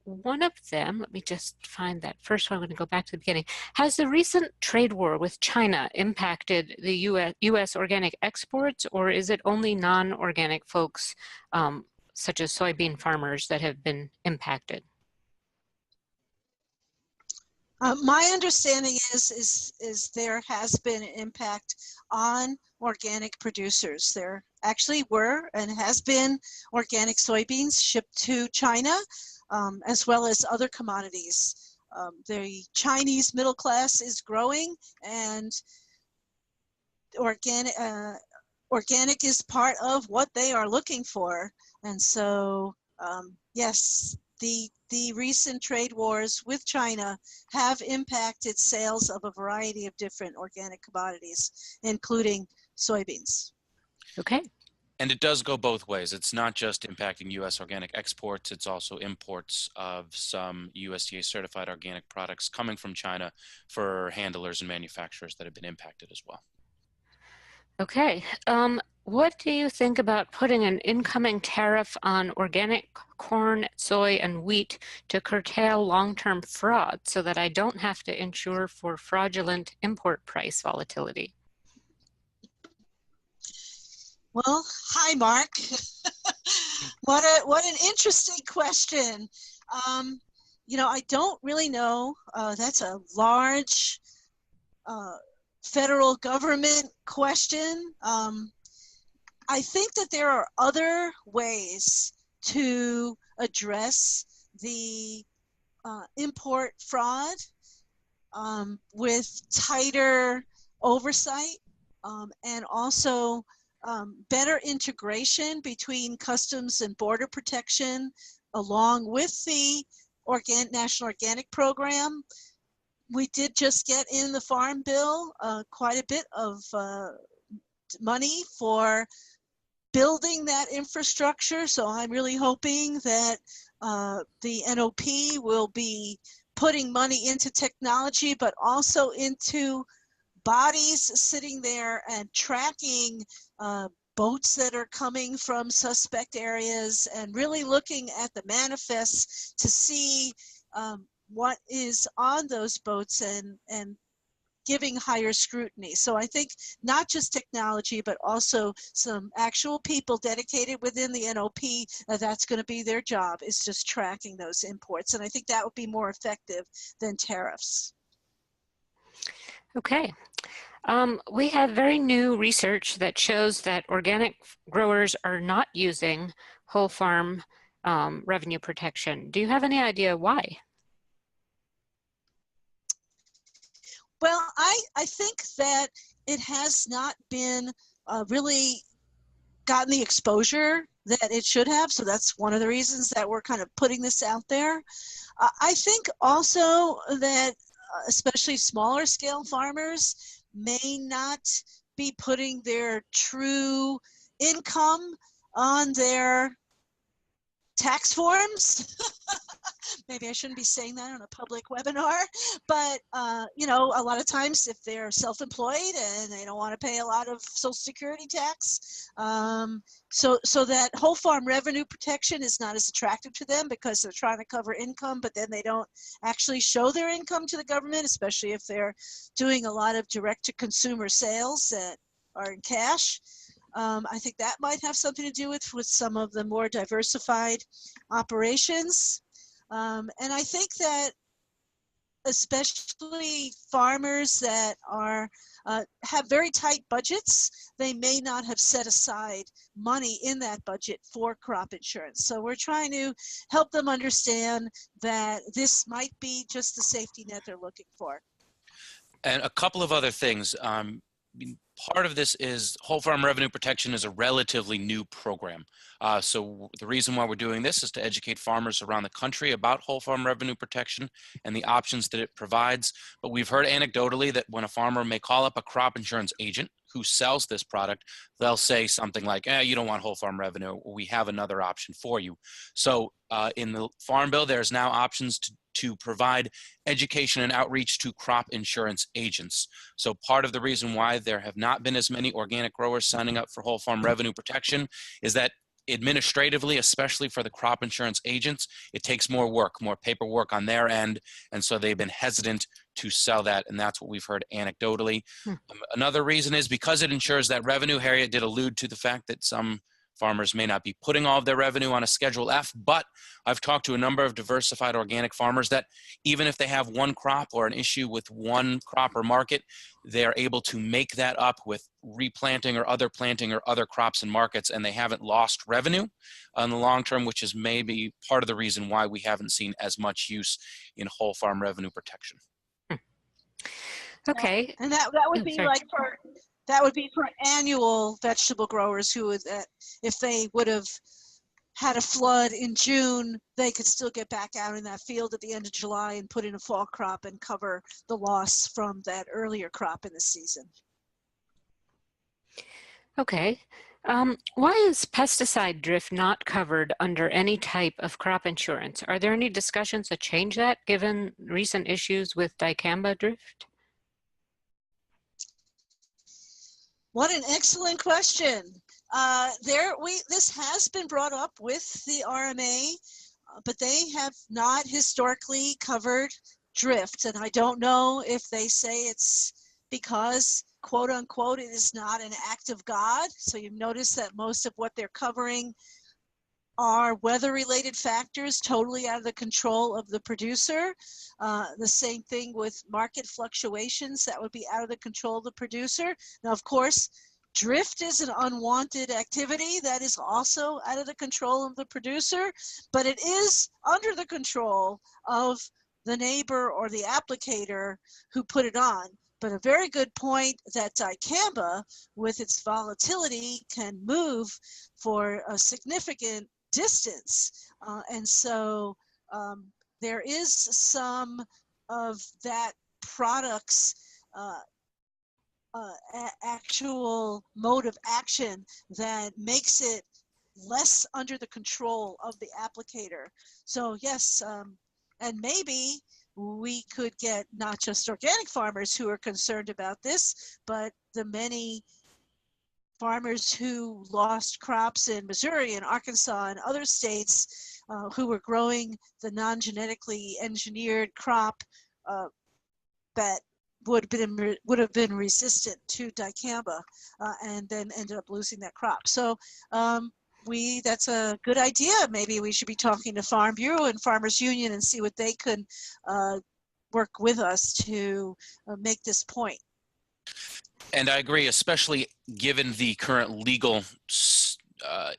One of them, let me just find that first one. I'm going to go back to the beginning. Has the recent trade war with China impacted the U.S. organic exports, or is it only non-organic folks, such as soybean farmers, that have been impacted? My understanding is there has been an impact on organic producers. There actually were and has been organic soybeans shipped to China, as well as other commodities. The Chinese middle class is growing, and organic is part of what they are looking for. And so, yes, the recent trade wars with China have impacted sales of a variety of different organic commodities, including soybeans. Okay. And it does go both ways. It's not just impacting U.S. organic exports, it's also imports of some USDA certified organic products coming from China for handlers and manufacturers that have been impacted as well. Okay. What do you think about putting an incoming tariff on organic corn, soy, and wheat to curtail long-term fraud so that I don't have to insure for fraudulent import price volatility? Well, hi, Mark. What an interesting question. You know, I don't really know. That's a large federal government question. I think that there are other ways to address the import fraud with tighter oversight and also better integration between customs and border protection along with the National Organic Program. We did just get in the Farm Bill quite a bit of money for building that infrastructure. So I'm really hoping that the NOP will be putting money into technology, but also into bodies sitting there and tracking boats that are coming from suspect areas and really looking at the manifests to see what is on those boats and giving higher scrutiny. So I think not just technology, but also some actual people dedicated within the NOP, that's going to be their job, is just tracking those imports. And I think that would be more effective than tariffs. Okay. We have very new research that shows that organic growers are not using whole farm revenue protection. Do you have any idea why? Well, I think that it has not been really gotten the exposure that it should have. So that's one of the reasons that we're kind of putting this out there. I think also that especially smaller scale farmers may not be putting their true income on their tax forms. Maybe I shouldn't be saying that on a public webinar, but you know, a lot of times if they're self-employed and they don't want to pay a lot of Social Security tax, so that whole farm revenue protection is not as attractive to them because they're trying to cover income, but then they don't actually show their income to the government, especially if they're doing a lot of direct-to-consumer sales that are in cash. I think that might have something to do with some of the more diversified operations. And I think that especially farmers that are have very tight budgets, they may not have set aside money in that budget for crop insurance. So we're trying to help them understand that this might be just the safety net they're looking for. And a couple of other things. Part of this is whole farm revenue protection is a relatively new program. So the reason why we're doing this is to educate farmers around the country about whole farm revenue protection and the options that it provides. But we've heard anecdotally that when a farmer may call up a crop insurance agent who sells this product, they'll say something like, you don't want whole farm revenue, we have another option for you. So in the Farm Bill, there's now options to provide education and outreach to crop insurance agents. So part of the reason why there have not been as many organic growers signing up for whole farm revenue protection is that administratively, especially for the crop insurance agents, it takes more work, more paperwork on their end, and so they've been hesitant to sell that, and that's what we've heard anecdotally. Another reason is because it ensures that revenue. Harriet did allude to the fact that some farmers may not be putting all of their revenue on a Schedule F, but I've talked to a number of diversified organic farmers that even if they have one crop or an issue with one crop or market, they're able to make that up with replanting or other planting or other crops and markets, and they haven't lost revenue in the long term, which is maybe part of the reason why we haven't seen as much use in whole farm revenue protection. Okay. And that would be like for annual vegetable growers who would, if they would have had a flood in June, they could still get back out in that field at the end of July and put in a fall crop and cover the loss from that earlier crop in the season. Okay. Why is pesticide drift not covered under any type of crop insurance? Are there any discussions to change that given recent issues with dicamba drift? What an excellent question. This has been brought up with the RMA, but they have not historically covered drift. And I don't know if they say it's because, quote unquote, it is not an act of God. So you notice that most of what they're covering are weather-related factors totally out of the control of the producer. The same thing with market fluctuations, that would be out of the control of the producer. Now, of course, drift is an unwanted activity that is also out of the control of the producer, but it is under the control of the neighbor or the applicator who put it on. But a very good point that dicamba, with its volatility, can move for a significant distance. And so there is some of that product's actual mode of action that makes it less under the control of the applicator. So yes, and maybe we could get not just organic farmers who are concerned about this, but the many farmers who lost crops in Missouri and Arkansas and other states who were growing the non-genetically engineered crop that would have been resistant to dicamba and then ended up losing that crop. So that's a good idea. Maybe we should be talking to Farm Bureau and Farmers Union and see what they could work with us to make this point. And I agree, especially given the current legal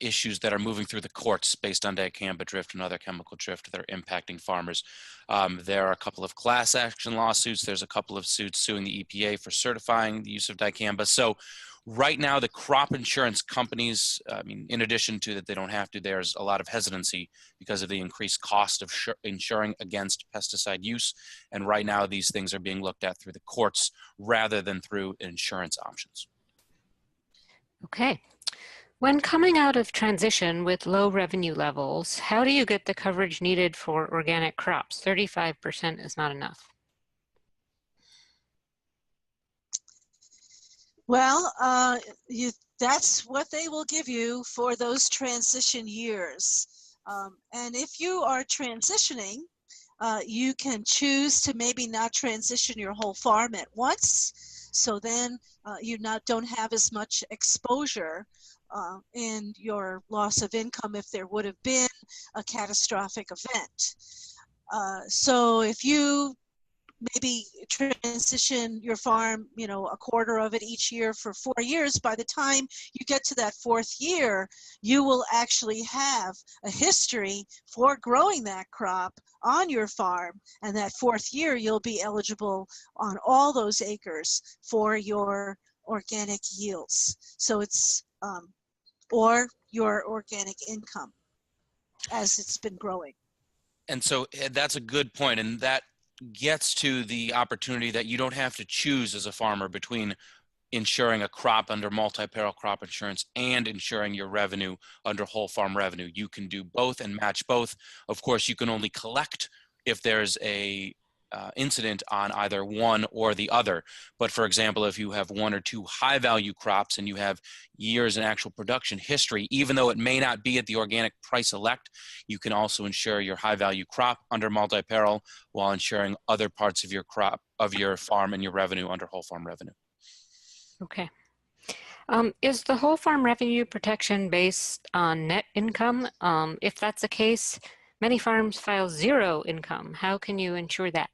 issues that are moving through the courts based on dicamba drift and other chemical drift that are impacting farmers. There are a couple of class action lawsuits. There's a couple of suits suing the EPA for certifying the use of dicamba. So right now, the crop insurance companies, I mean, in addition to that they don't have to, there's a lot of hesitancy because of the increased cost of insuring against pesticide use. And right now, these things are being looked at through the courts rather than through insurance options. Okay. When coming out of transition with low revenue levels, how do you get the coverage needed for organic crops? 35% is not enough. Well, that's what they will give you for those transition years. And if you are transitioning, you can choose to maybe not transition your whole farm at once. So then you don't have as much exposure in your loss of income if there would have been a catastrophic event. So if you maybe transition your farm, a quarter of it each year for 4 years, by the time you get to that 4th year, you will actually have a history for growing that crop on your farm. And that 4th year, you'll be eligible on all those acres for your organic yields. So it's, or your organic income as it's been growing. And so that's a good point. And that gets to the opportunity that you don't have to choose as a farmer between insuring a crop under multi-peril crop insurance and insuring your revenue under whole farm revenue. You can do both and match both. Of course, you can only collect if there's a incident on either one or the other. But for example, if you have 1 or 2 high value crops and you have years in actual production history, even though it may not be at the organic price elect, you can also insure your high value crop under multi-peril while insuring other parts of your crop, of your farm and your revenue under whole farm revenue. Okay. Is the whole farm revenue protection based on net income? If that's the case, many farms file 0 income. How can you ensure that?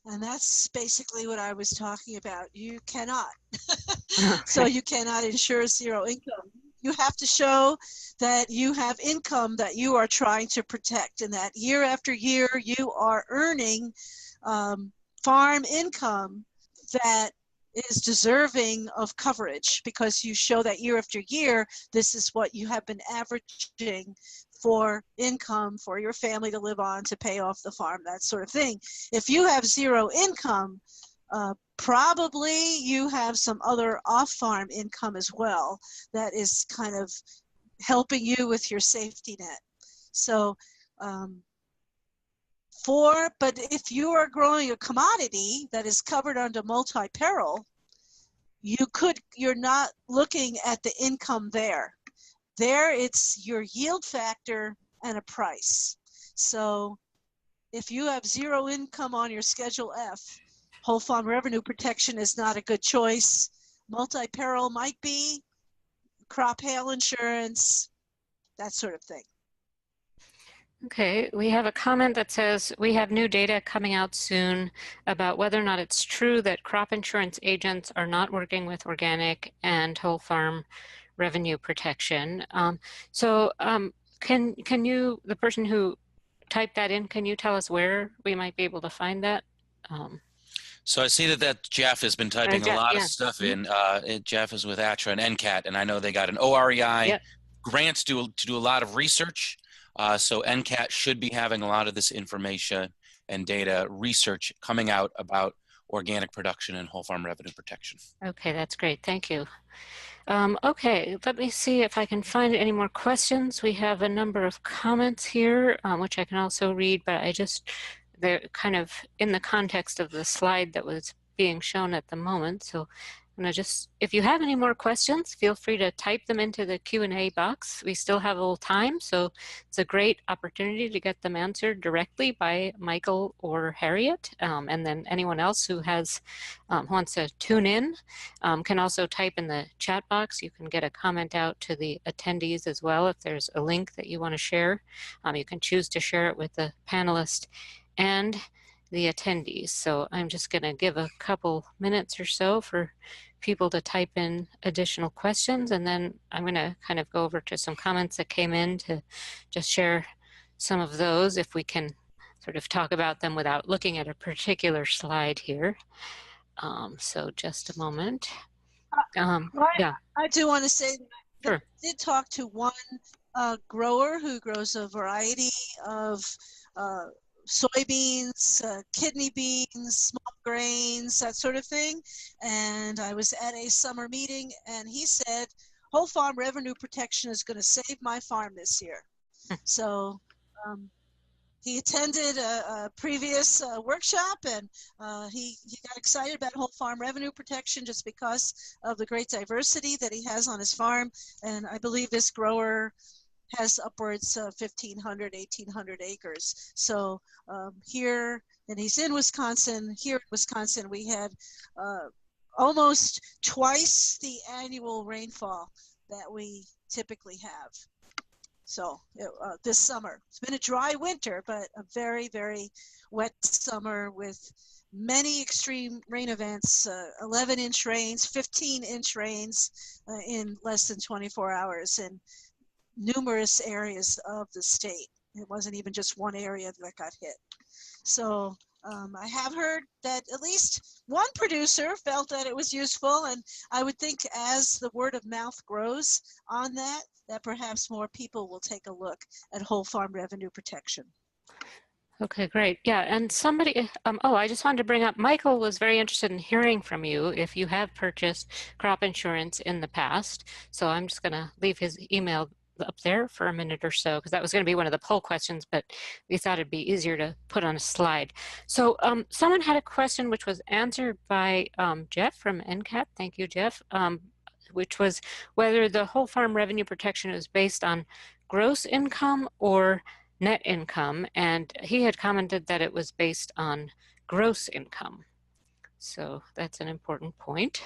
And that's basically what I was talking about. You cannot. Okay. So you cannot insure 0 income. You have to show that you have income that you are trying to protect, and that year after year you are earning farm income that is deserving of coverage, because you show that year after year this is what you have been averaging for income for your family to live on, to pay off the farm, that sort of thing. If you have 0 income, probably you have some other off-farm income as well that is kind of helping you with your safety net. So but if you are growing a commodity that is covered under multi-peril, you're not looking at the income there. There, it's your yield factor and a price. So if you have 0 income on your Schedule F, whole farm revenue protection is not a good choice. Multi-peril might be, crop hail insurance, that sort of thing. Okay, we have a comment that says, we have new data coming out soon about whether or not it's true that crop insurance agents are not working with organic and whole farm revenue protection. Can you, the person who typed that in, can you tell us where we might be able to find that? So I see that Jeff has been typing a lot of Yeah. stuff in. Jeff is with ATRA and NCAT, and I know they got an OREI Yep. grant to do a lot of research. So NCAT should be having a lot of this information and data research coming out about organic production and whole farm revenue protection. Okay, that's great. Thank you. Okay, let me see if I can find any more questions. We have a number of comments here, which I can also read, but they're kind of in the context of the slide that was being shown at the moment. So I'm gonna if you have any more questions, feel free to type them into the Q&A box. We still have a little time, so it's a great opportunity to get them answered directly by Michael or Harriet. And then anyone else who wants to tune in can also type in the chat box. You can get a comment out to the attendees as well if there's a link that you want to share. You can choose to share it with the panelists and the attendees. So I'm just going to give a couple minutes or so for people to type in additional questions, and then I'm going to kind of go over to some comments that came in to just share some of those if we can sort of talk about them without looking at a particular slide here. So just a moment. Yeah. I do want to say that Sure. I did talk to one grower who grows a variety of soybeans, kidney beans, small grains, that sort of thing. And I was at a summer meeting, and he said, whole farm revenue protection is going to save my farm this year. So he attended a previous workshop, and he got excited about whole farm revenue protection just because of the great diversity that he has on his farm. And I believe this grower has upwards of 1,500, 1,800 acres. So here, and he's in Wisconsin, here in Wisconsin, we had almost twice the annual rainfall that we typically have. So this summer, it's been a dry winter, but a very, very wet summer with many extreme rain events, 11-inch rains, 15-inch rains in less than 24 hours in numerous areas of the state. It wasn't even just one area that got hit. So I have heard that at least one producer felt that it was useful, and I would think as the word of mouth grows on that perhaps more people will take a look at whole farm revenue protection. Okay, great. Yeah, and somebody, I just wanted to bring up, Michael was very interested in hearing from you if you have purchased crop insurance in the past. So I'm just going to leave his email up there for a minute or so, because that was going to be one of the poll questions, but we thought it'd be easier to put on a slide. So someone had a question which was answered by Jeff from NCAT. Thank you, Jeff. Which was whether the whole farm revenue protection is based on gross income or net income, and he had commented that it was based on gross income. So that's an important point.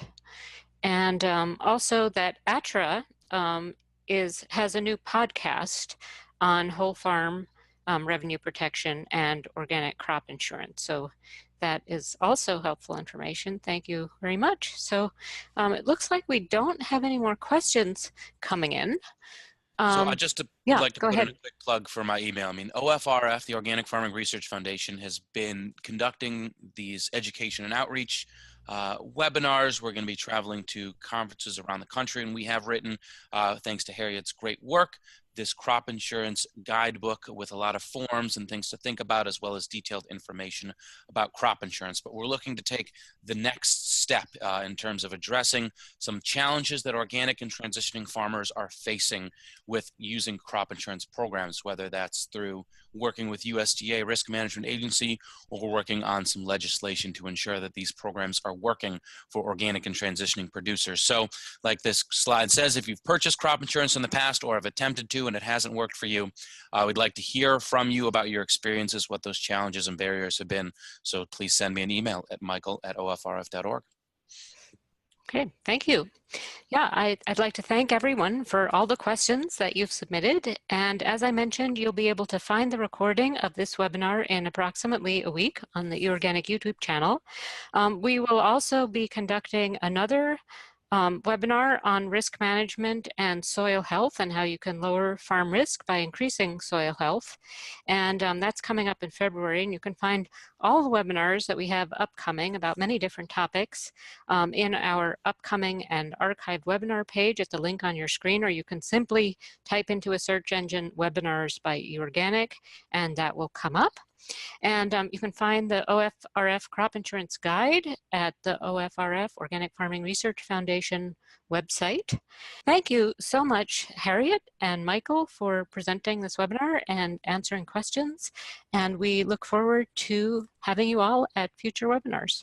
And also that ATRA has a new podcast on whole farm revenue protection and organic crop insurance. So that is also helpful information. Thank you very much. So it looks like we don't have any more questions coming in. So I just yeah, like to go put ahead. in a quick plug for my email. I mean, OFRF, the Organic Farming Research Foundation, has been conducting these education and outreach webinars. We're going to be traveling to conferences around the country, and we have written, thanks to Harriet's great work, this crop insurance guidebook with a lot of forms and things to think about, as well as detailed information about crop insurance. But we're looking to take the next step in terms of addressing some challenges that organic and transitioning farmers are facing with using crop insurance programs, whether that's through working with USDA Risk Management Agency, or we're working on some legislation to ensure that these programs are working for organic and transitioning producers. So like this slide says, if you've purchased crop insurance in the past or have attempted to and it hasn't worked for you, we'd like to hear from you about your experiences, what those challenges and barriers have been. So please send me an email at michael@ofrf.org. Okay, thank you. Yeah, I'd like to thank everyone for all the questions that you've submitted. And as I mentioned, you'll be able to find the recording of this webinar in approximately a week on the eOrganic YouTube channel. We will also be conducting another webinar on risk management and soil health and how you can lower farm risk by increasing soil health. And that's coming up in February, and you can find all the webinars that we have upcoming about many different topics in our upcoming and archived webinar page at the link on your screen, or you can simply type into a search engine webinars by eOrganic and that will come up. And you can find the OFRF Crop Insurance Guide at the OFRF Organic Farming Research Foundation website. Thank you so much, Harriet and Michael, for presenting this webinar and answering questions. And we look forward to having you all at future webinars.